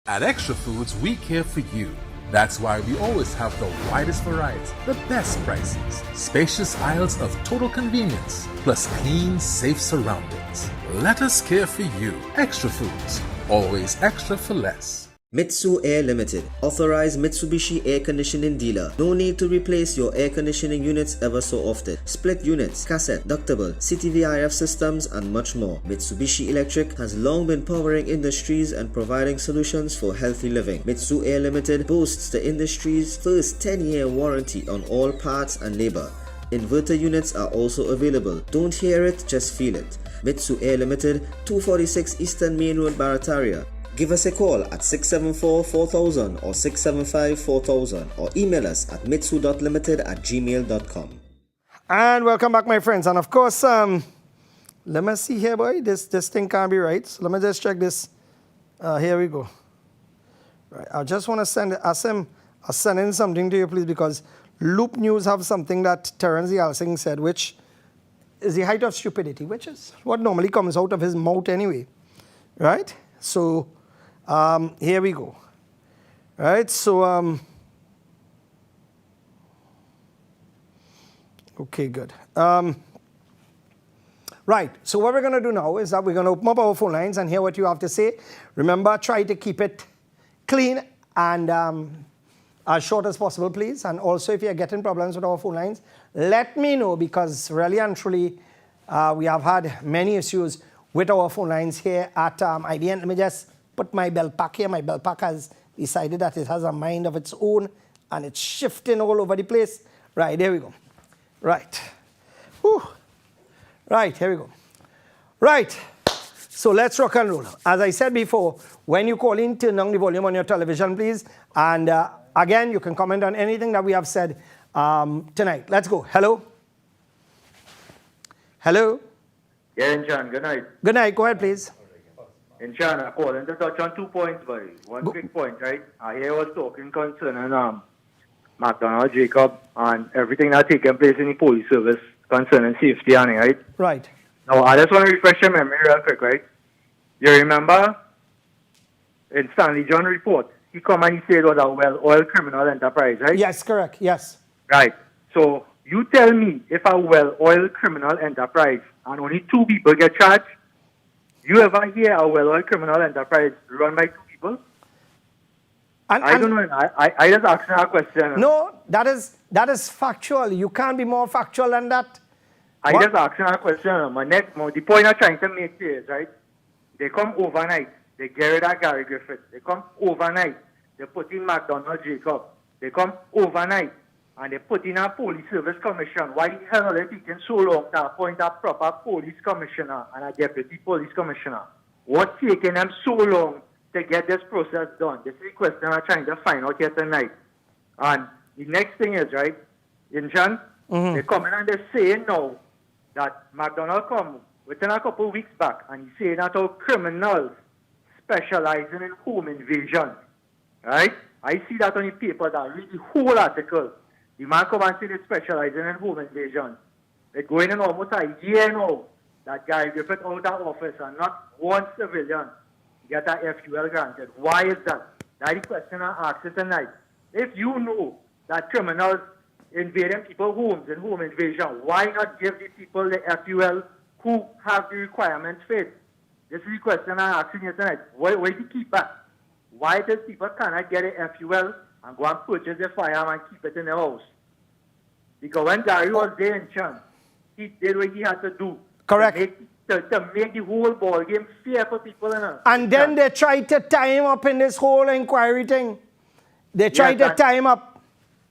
At Extra Foods, we care for you. That's why we always have the widest variety, the best prices, spacious aisles of total convenience, plus clean, safe surroundings. Let us care for you. Extra Foods, always extra for less. Mitsu Air Limited, authorized Mitsubishi air conditioning dealer. No need to replace your air conditioning units ever so often. Split units, cassette, ductable, CTVIF systems and much more. Mitsubishi Electric has long been powering industries and providing solutions for healthy living. Mitsu Air Limited boasts the industry's first 10-year warranty on all parts and labor. Inverter units are also available. Don't hear it, just feel it. Mitsu Air Limited, 246 Eastern Main Road, Barataria. Give us a call at 674-4000 or 675-4000 or email us at mitsu.limited@gmail.com. And welcome back, my friends. And of course, let me see here, boy. This thing can't be right. So let me just check this. Here we go. Right. I just want to send in something to you, please, because Loop News have something that Terence Yalsing said, which is the height of stupidity, which is what normally comes out of his mouth anyway. Right? So here we go. Right? So, okay, good. Right, so what we're going to do now is that we're going to open up our phone lines and hear what you have to say. Remember, try to keep it clean and as short as possible, please. And also, if you're getting problems with our phone lines, let me know, because really and truly, we have had many issues with our phone lines here at IBN. Let me just put my belt pack here. My belt pack has decided that it has a mind of its own and it's shifting all over the place. Right, there we go. Right. Whew. Right, here we go. Right, so let's rock and roll. As I said before, when you call in, turn down the volume on your television, please. And again, you can comment on anything that we have said tonight. Let's go. Hello? Hello? Yeah, John, good night. Good night. Go ahead, please. In China, I called and to touch on 2 points, buddy. One quick point, right? I hear was talking concerning McDonald Jacob and everything that taken place in the police service concerning safety, right? Right. Now, I just want to refresh your memory real quick, right? You remember in Stanley John report, he come and he said it was a well-oiled criminal enterprise, right? Yes, correct. Yes. Right. So you tell me, if a well-oiled criminal enterprise and only 2 people get charged, you ever hear a well-oiled criminal enterprise run by 2 people? I don't know. I just asked you a question. No, that is factual. You can't be more factual than that. I just asked you a question. The point I'm trying to make here is, right, they come overnight. They get rid of Gary Griffith. They come overnight. They put in McDonald Jacob. They come overnight. And they put in a police service commission. Why the hell are they taking so long to appoint a proper police commissioner and a deputy police commissioner? What's taking them so long to get this process done? This is the question I'm trying to find out here tonight. And the next thing is, right, in John, they come in and they're saying now that McDonald come within a couple of weeks back and he's saying that our criminals specializing in home invasion. Right? I see that on the paper, that read the whole article. The man come and say they're specializing in home invasion. They're going in almost a year now that Gary Griffith out of office and not one civilian get a FUL granted. Why is that? That's the question I ask you tonight. If you know that criminals invading people's homes in home invasion, why not give the people the FUL who have the requirements fit? This is the question I'm asking you tonight. Why do you keep that? Why does people cannot get a FUL and go and purchase a firearm and keep it in the house? Because when Gary was there in Chan, he did what he had to do. Correct. To make the whole ball game fair for people. And then they tried to tie him up in this whole inquiry thing. They tried to tie him up.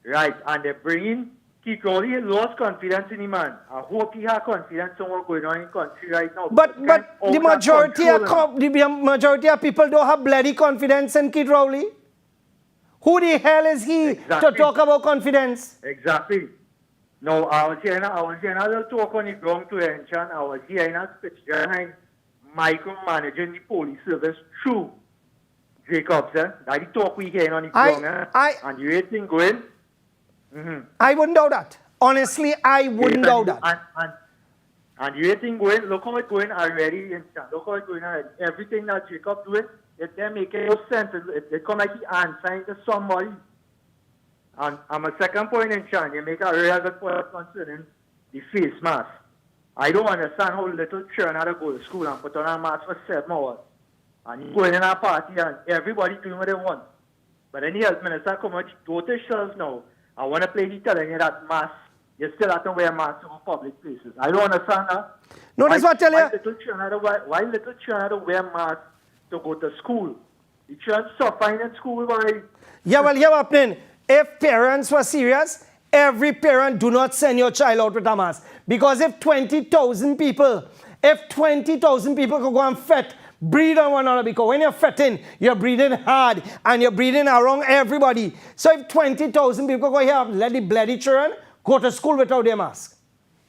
Right, and they bring in Keith Rowley. Lost confidence in the man. I hope he has confidence in what's going on in the country right now. But the majority of people don't have bloody confidence in Keith Rowley. Who the hell is he to talk about confidence? Exactly. No, I was hearing a little talk on the ground to Enchan. I was hearing a speech behind micromanaging the police service through Jacobs. That's the talk we hearing on the ground. And you think going? I wouldn't doubt that. Honestly, I wouldn't doubt that. And you think going? Look how it's going already, Enchan. Look how it's going already. Everything that Jacob doing, it can make no sense. It come like he answering to somebody. And my second point in Chan, you make a real good point concerning the face mask. I don't understand how little children had to go to school and put on a mask for 7 hours. And you go in a party and everybody doing what they want. But then the health minister come out, go to shelves now. I want to play the telling you that mask, you still have to wear masks in public places. I don't understand that. No, that's what I tell you. Why little children had to wear masks to go to school? The children suffering in school, why? Yeah, well, here happening. If parents were serious, every parent do not send your child out with a mask. Because if 20,000 people could go and fet, breathe on one another, because when you're fetting, you're breathing hard and you're breathing around everybody. So if 20,000 people go here, let the bloody children go to school without their mask.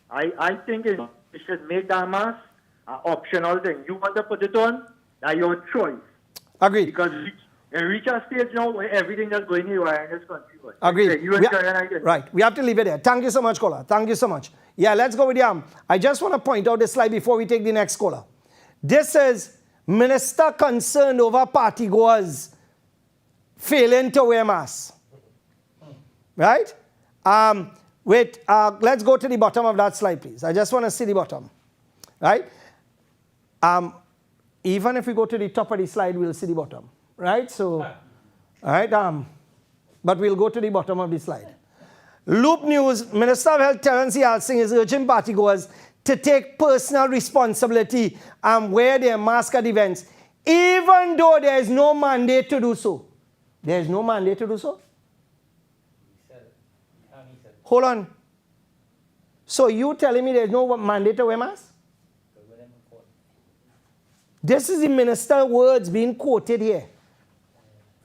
I think you should make that mask an optional thing. You want to put it on, that's your choice. Agreed. Because we reach a stage now where everything is going haywire in this country. Agreed. Right. We have to leave it there. Thank you so much, caller. Thank you so much. Yeah, let's go with the I just want to point out this slide before we take the next caller. This is Minister concerned over partygoers failing to wear masks. Right? Let's go to the bottom of that slide, please. I just want to see the bottom. Right? Even if we go to the top of the slide, we'll see the bottom. Right? So, all right. But we'll go to the bottom of the slide. Loop News, Minister of Health Terence Yalsing is urging partygoers to take personal responsibility and wear their mask at events, even though there is no mandate to do so. There is no mandate to do so? Hold on. So you telling me there is no mandate to wear mask? This is the minister's words being quoted here.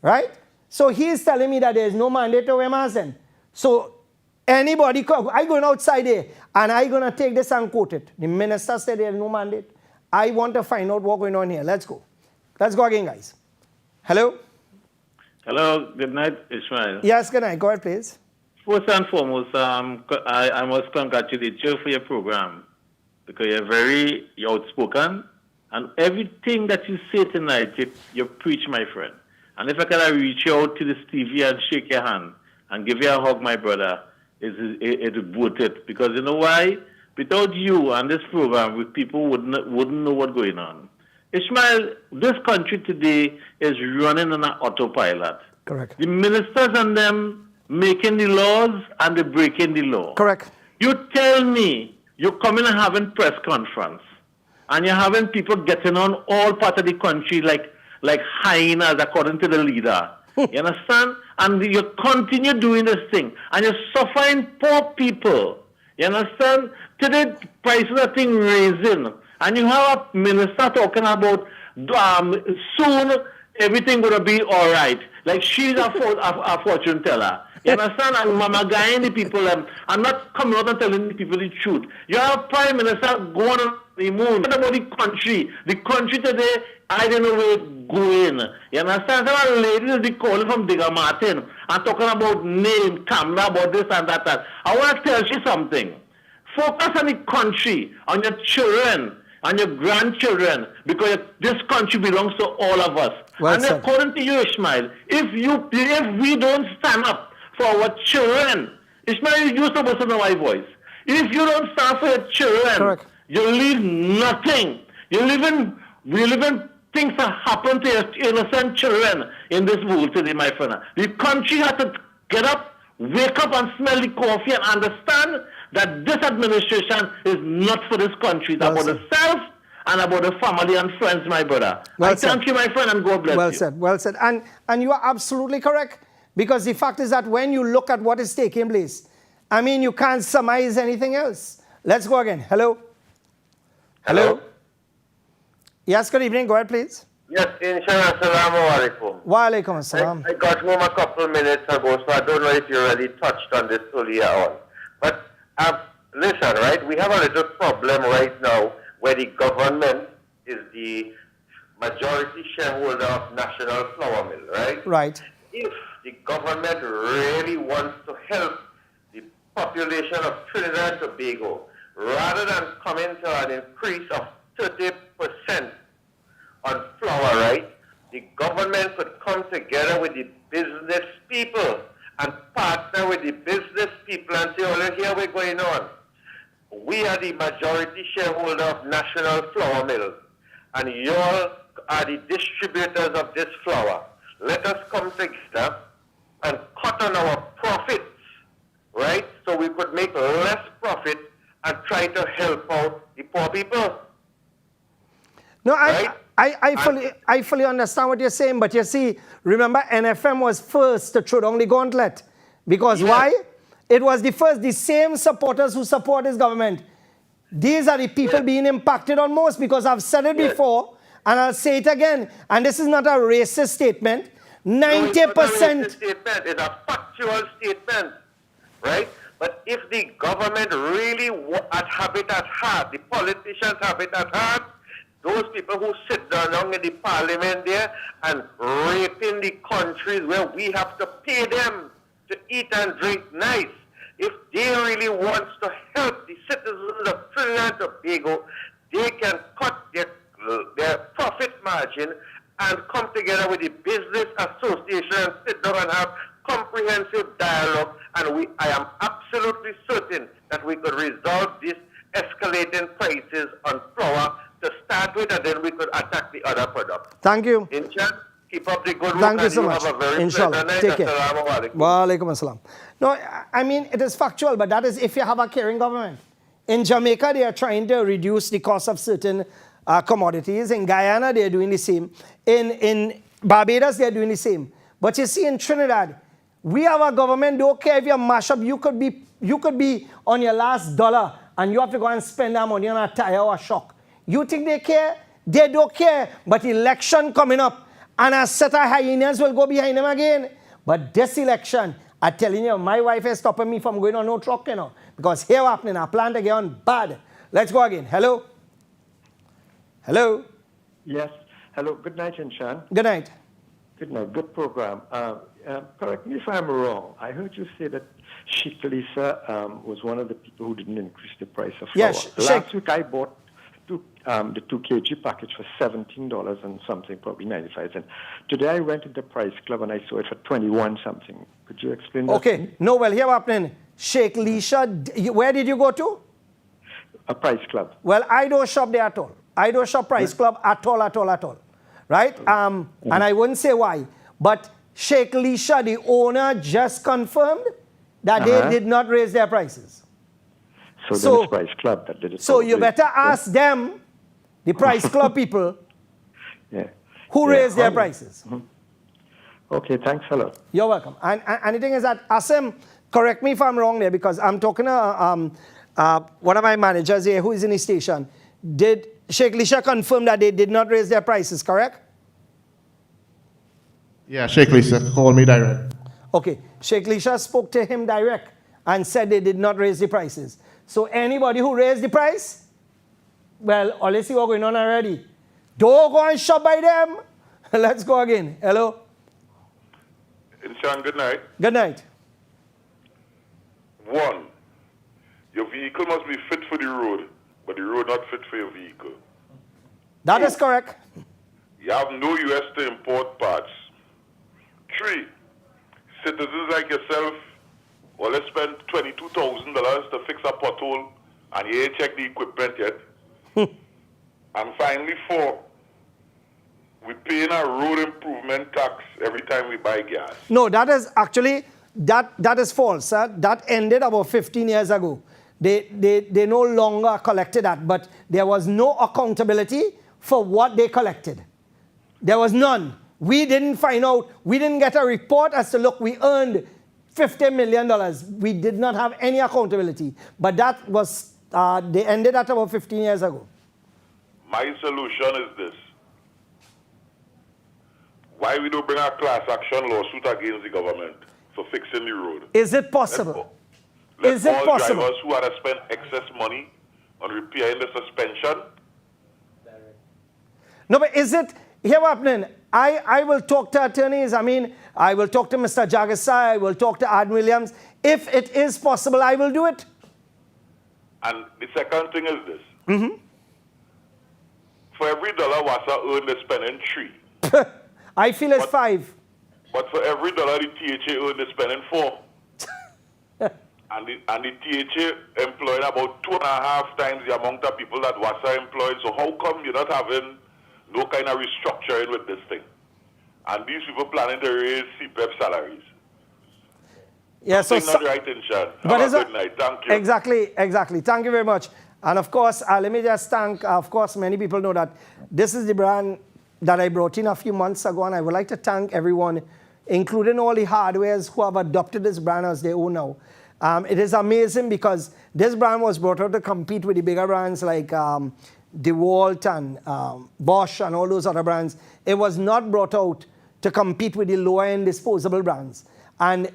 Right? So he is telling me that there is no mandate to wear mask then. So anybody, I'm going outside there and I'm going to take this and quote it. The minister said there is no mandate. I want to find out what's going on here. Let's go. Let's go again, guys. Hello? Hello. Good night, Ishmael. Yes, good night. Go ahead, please. First and foremost, I must congratulate you for your program because you're very outspoken and everything that you say tonight, you preach, my friend. And if I can reach out to this TV and shake your hand and give you a hug, my brother, it would worth it. Because you know why? Without you and this program, people wouldn't know what's going on. Ishmael, this country today is running on an autopilot. Correct. The ministers and them making the laws and they breaking the law. Correct. You tell me you're coming and having press conference and you're having people getting on all part of the country like hyenas according to the leader. You understand? And you continue doing this thing and you're suffering poor people. You understand? Today prices are thing raising and you have a minister talking about soon everything gonna be all right. Like she's a fortune teller. You understand? And Mama Guy the people, I'm not coming out and telling the people the truth. You have Prime Minister going on the moon. What about the country? The country today, I don't know where it's going. You understand? Some of the ladies they calling from Digger Martin and talking about name, camera, about this and that. I want to tell you something. Focus on the country, on your children, on your grandchildren, because this country belongs to all of us. Well and said. According to you, Ishmael, if we don't stand up for our children, Ishmael, you're supposed to know my voice. If you don't stand for your children, correct, you leave nothing. We live in things that happen to your innocent children in this world today, my friend. The country has to get up, wake up and smell the coffee and understand that this administration is not for this country. It's about itself and about the family and friends, my brother. Well I thank you, my friend, and God bless you. Well said, well said. And you are absolutely correct. Because the fact is that when you look at what is taking place, I mean, you can't surmise anything else. Let's go again. Hello? Hello? Yes, good evening. Go ahead, please. Yes, inshallah. Assalamu alaikum. Wa alaikum assalam. I got home a couple of minutes ago, so I don't know if you already touched on this earlier on. But listen, right, we have a little problem right now where the government is the majority shareholder of National Flour Mill, right? Right. If the government really wants to help the population of Trinidad and Tobago, rather than coming to an increase of 30% on flour, right, the government could come together with the business people and partner with the business people and say, oh, look here what's going on. We are are the majority shareholder of National Flour Mill, and you all are the distributors of this flour. Let us come together and cut on our profits, right? So we could make less profit and try to help out the poor people. No, right? I fully understand what you're saying, but you see, remember NFM was first to throw down the gauntlet. Because why? It was the same supporters who support this government. These are the people being impacted on most, because I've said it before, and I'll say it again, and this is not a racist statement. 90%. No, it's not a racist statement. It's a factual statement, right? But if the government really have it at heart, the politicians have it at heart, those people who sit down in the parliament there and raping the countries where we have to pay them to eat and drink nice, if they really want to help the citizens of Trinidad and Tobago, they can cut their profit margin and come together with the business association and sit down and have comprehensive dialogue. And I am absolutely certain that we could resolve this escalating prices on flour to start with, and then we could attack the other products. Thank you. Inshallah, keep up the good work. Thank you so much. Have a very Inshallah. pleasant night. Take care. Assalamu alaikum. Wa alaikum assalam. No, I mean, it is factual, but that is if you have a caring government. In Jamaica, they are trying to reduce the cost of certain commodities. In Guyana, they are doing the same. In Barbados, they are doing the same. But you see, in Trinidad, we have a government, don't care if you mash up, you could be on your last dollar and you have to go and spend that money on a tire or a shock. You think they care? They don't care. But election coming up, and a set of hyenas will go behind them again. But this election, I'm telling you, my wife is stopping me from going on no truck, you know. Because here happening, I plan to get on bad. Let's go again. Hello? Hello? Yes. Hello. Good night, Inshan. Good night. Good night. Good program. Correct me if I'm wrong. I heard you say that Sheikh Lisa was one of the people who didn't increase the price of flour. Yes, Last week I bought the 2 kg package for $17 and something, probably 95 cents. Today I went to the Price Club and I saw it for 21 something. Could you explain that? Okay. No, well, here happening. Sheikh Lisha, where did you go to? A Price Club. Well, I don't shop there at all. I don't shop Price Club at all. Right? And I wouldn't say why. But Sheikh Lisha, the owner, just confirmed that they did not raise their prices. So then it's Price Club that did it. So you better ask them, the Price Club people, who raised their prices. Okay, thanks a lot. You're welcome. And the thing is that, Asim, correct me if I'm wrong there, because I'm talking to one of my managers here who is in the station. Did Sheikh Lisha confirm that they did not raise their prices, correct? Yeah, Sheikh Lisa called me direct. Okay, Sheikh Lisha spoke to him direct and said they did not raise the prices. So anybody who raised the price, well, let's see what's going on already. Don't go and shop by them. Let's go again. Hello? Inshan, good night. Good night. 1, your vehicle must be fit for the road, but the road not fit for your vehicle. That is correct. You have no U.S. to import parts. 3, citizens like yourself, well, let's spend $22,000 to fix a pothole, and you ain't check the equipment yet. And finally, 4, we're paying a road improvement tax every time we buy gas. No, that is actually, that is false, sir. That ended about 15 years ago. They no longer collected that, but there was no accountability for what they collected. There was none. We didn't find out, we didn't get a report as to, look, we earned $50 million. We did not have any accountability. But that was, they ended that about 15 years ago. My solution is this. Why we don't bring a class action lawsuit against the government for fixing the road? Is it possible? Is it all possible? Drivers who had to spend excess money on repairing the suspension. No, but is it, here happening? I will talk to attorneys. I mean, I will talk to Mr. Jagasai. I will talk to Ad Williams. If it is possible, I will do it. And the second thing is this. For every dollar Wassa earned, they're spending 3. I feel it's 5. But for every dollar the THA earned, they're spending 4. And the THA employed about 2.5 times the amount of people that WASA employed. So how come you're not having no kind of restructuring with this thing? And these people planning to raise CPEP salaries. Yeah, so not right, Inshan. But Have a good night. Thank you. Exactly. Thank you very much. And of course, let me just thank, of course, many people know that this is the brand that I brought in a few months ago, and I would like to thank everyone, including all the hardwares who have adopted this brand as their own now. It is amazing because this brand was brought out to compete with the bigger brands like DeWalt and Bosch and all those other brands. It was not brought out to compete with the lower-end disposable brands. And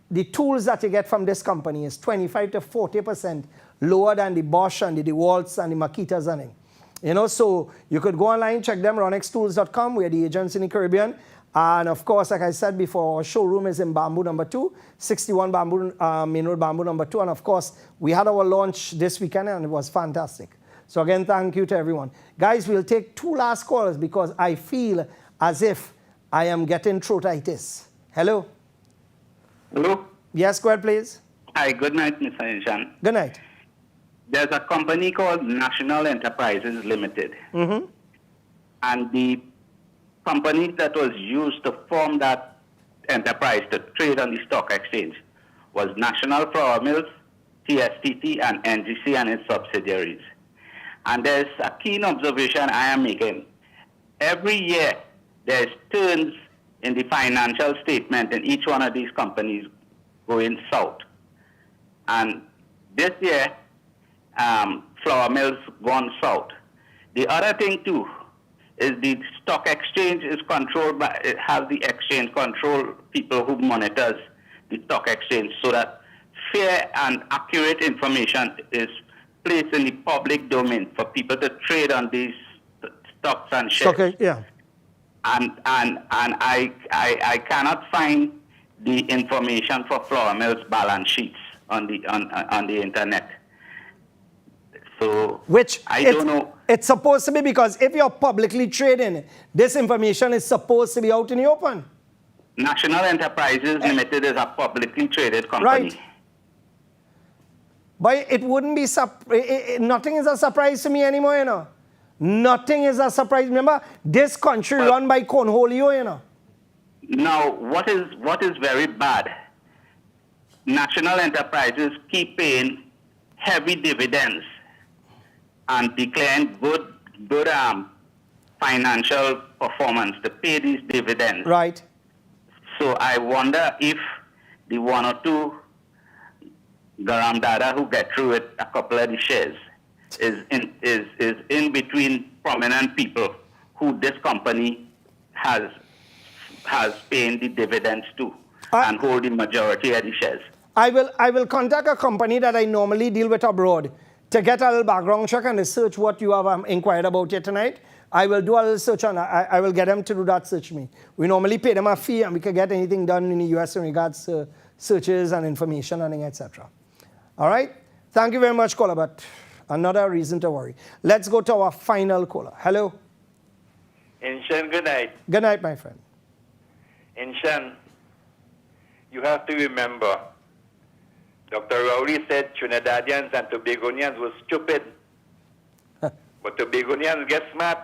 the tools that you get from this company is 25 to 40% lower than the Bosch and the DeWalts and the Makitas and things. So you could go online, check them, ronextools.com. We're the agents in the Caribbean. And of course, like I said before, our showroom is in Bamboo number 2, 61 Bamboo, Main Road Bamboo number 2. And of course, we had our launch this weekend and it was fantastic. So again, thank you to everyone. Guys, we'll take 2 last callers because I feel as if I am getting throatitis. Hello? Hello? Yes, go ahead, please. Hi, good night, Mr. Inshan. Good night. There's a company called National Enterprises Limited. Mm-hmm. And the company that was used to form that enterprise to trade on the stock exchange was National Flour Mills, TSTT, and NGC and its subsidiaries. And there's a keen observation I am making. Every year, there's turns in the financial statement in each one of these companies going south. And this year, Flour Mills gone south. The other thing too is the stock exchange is controlled by, it has the exchange control people who monitors the stock exchange so that fair and accurate information is placed in the public domain for people to trade on these stocks and shares. Okay, yeah. And I cannot find the information for Flour Mills balance sheets on the internet. So I don't know. It's supposed to be because if you're publicly trading, this information is supposed to be out in the open. National Enterprises Limited is a publicly traded company. Right. But it wouldn't be, nothing is a surprise to me anymore, Nothing is a surprise. Remember, this country run by Cornholio, Now, what is very bad, National Enterprises keep paying heavy dividends and declaring good financial performance to pay these dividends. Right. So I wonder if the 1 or 2 Garam Dada who get through it, a couple of the shares, is in between prominent people who this company has paid the dividends to and hold the majority of the shares. I will contact a company that I normally deal with abroad to get a little background check and research what you have inquired about here tonight. I will do a little search on I will get them to do that search me. We normally pay them a fee and we can get anything done in the US in regards to searches and information and etc. All right? Thank you very much, caller, but another reason to worry. Let's go to our final caller. Hello? Inshan, good night. Good night, my friend. Inshan, you have to remember, Dr. Rowley said Trinidadians and Tobagonians were stupid, but Tobagonians get smart.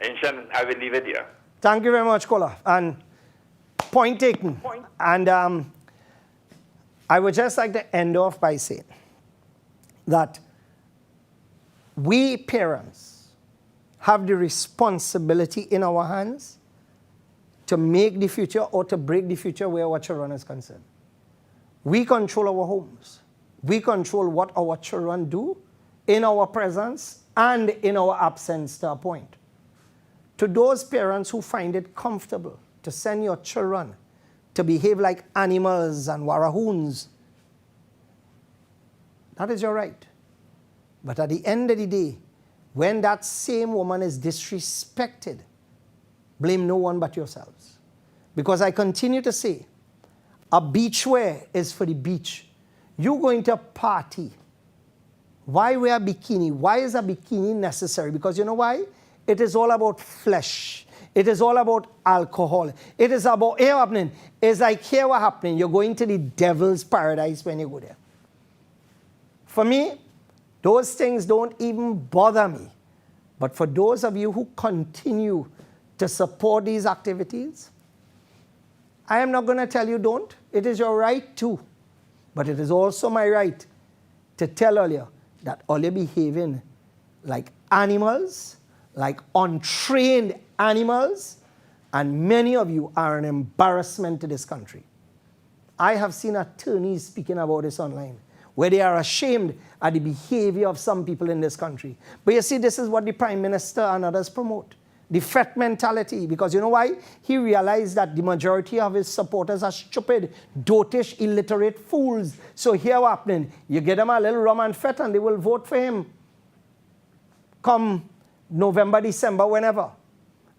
Inshan, I will leave it here. Thank you very much, caller. And point taken. And I would just like to end off by saying that we parents have the responsibility in our hands to make the future or to break the future where our children is concerned. We control our homes. We control what our children do in our presence and in our absence to a point. To those parents who find it comfortable to send your children to behave like animals and warahoons, that is your right. But at the end of the day, when that same woman is disrespected, blame no one but yourselves. Because I continue to say, a beachwear is for the beach. You going to a party. Why wear a bikini? Why is a bikini necessary? Because you know why? It is all about flesh. It is all about alcohol. It is about, here happening. It's like here what happening. You're going to the devil's paradise when you go there. For me, those things don't even bother me. But for those of you who continue to support these activities, I am not going to tell you don't. It is your right to. But it is also my right to tell all you that all you're behaving like animals, like untrained animals, and many of you are an embarrassment to this country. I have seen attorneys speaking about this online, where they are ashamed at the behavior of some people in this country. But you see, this is what the Prime Minister and others promote. The threat mentality, because you know why? He realized that the majority of his supporters are stupid, dotish, illiterate fools. So here what's happening, you get them a little rum and fete and they will vote for him come November, December, whenever.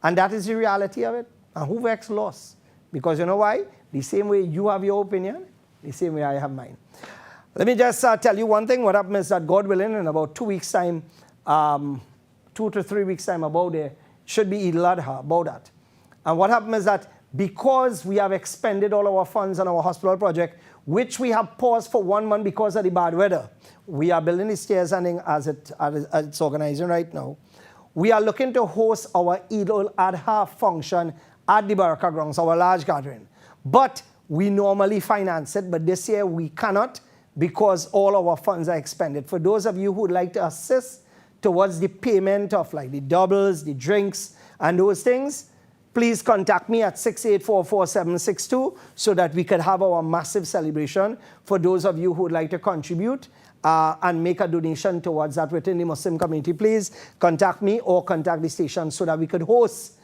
And that is the reality of it. And who vexed lost? Because you know why? The same way you have your opinion, the same way I have mine. Let me just tell you one thing. What happens is that, God willing, in about 2 weeks' time, 2 to 3 weeks' time, about there, should be Eid al-Adha, about that. And what happens is that because we have expended all our funds on our hospital project, which we have paused for 1 month because of the bad weather, we are building the stairs and as it's organizing right now. We are looking to host our Eid al-Adha function at the Baraka grounds, our large gathering. But we normally finance it, but this year we cannot because all our funds are expended. For those of you who would like to assist towards the payment of like the doubles, the drinks, and those things, please contact me at 6844-762 so that we could have our massive celebration. For those of you who would like to contribute and make a donation towards that within the Muslim community, please contact me or contact the station so that we could host,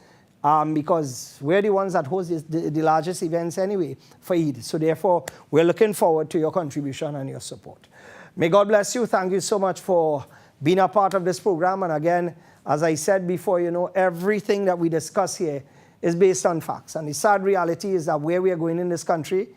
because we're the ones that host the largest events anyway for Eid. So therefore, we're looking forward to your contribution and your support. May God bless you. Thank you so much for being a part of this program. And again, as I said before, you know, everything that we discuss here is based on facts. And the sad reality is that where we are going in this country,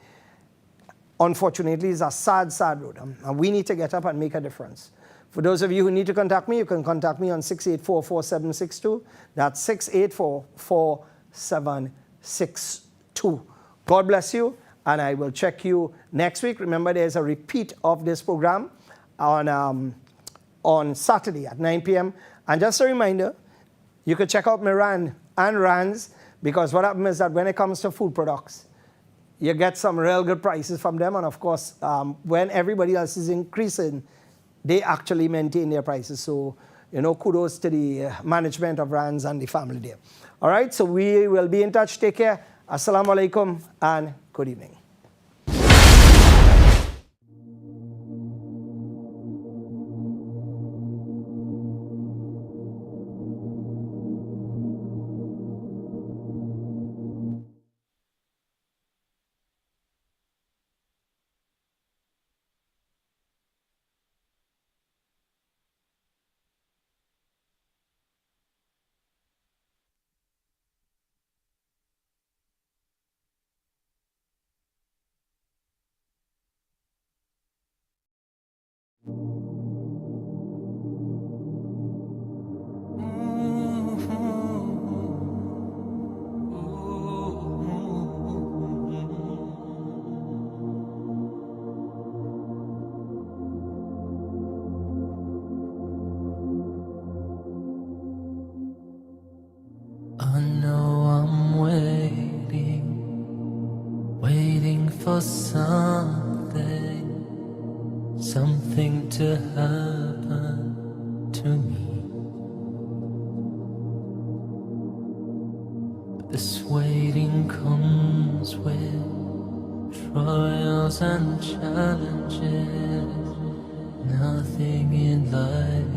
unfortunately, is a sad, sad road. And we need to get up and make a difference. For those of you who need to contact me, you can contact me on 6844-762. That's 6844-762. God bless you, and I will check you next week. Remember, there's a repeat of this program on Saturday at 9 p.m. And just a reminder, you could check out Miran and Rands, because what happens is that when it comes to food products, you get some real good prices from them. And of course, when everybody else is increasing, they actually maintain their prices. So, you know, kudos to the management of Rands and the family there. All right, so we will be in touch. Take care. Assalamu alaikum and good evening. I know I'm waiting for something to happen to me. This waiting comes with trials and challenges. Nothing in life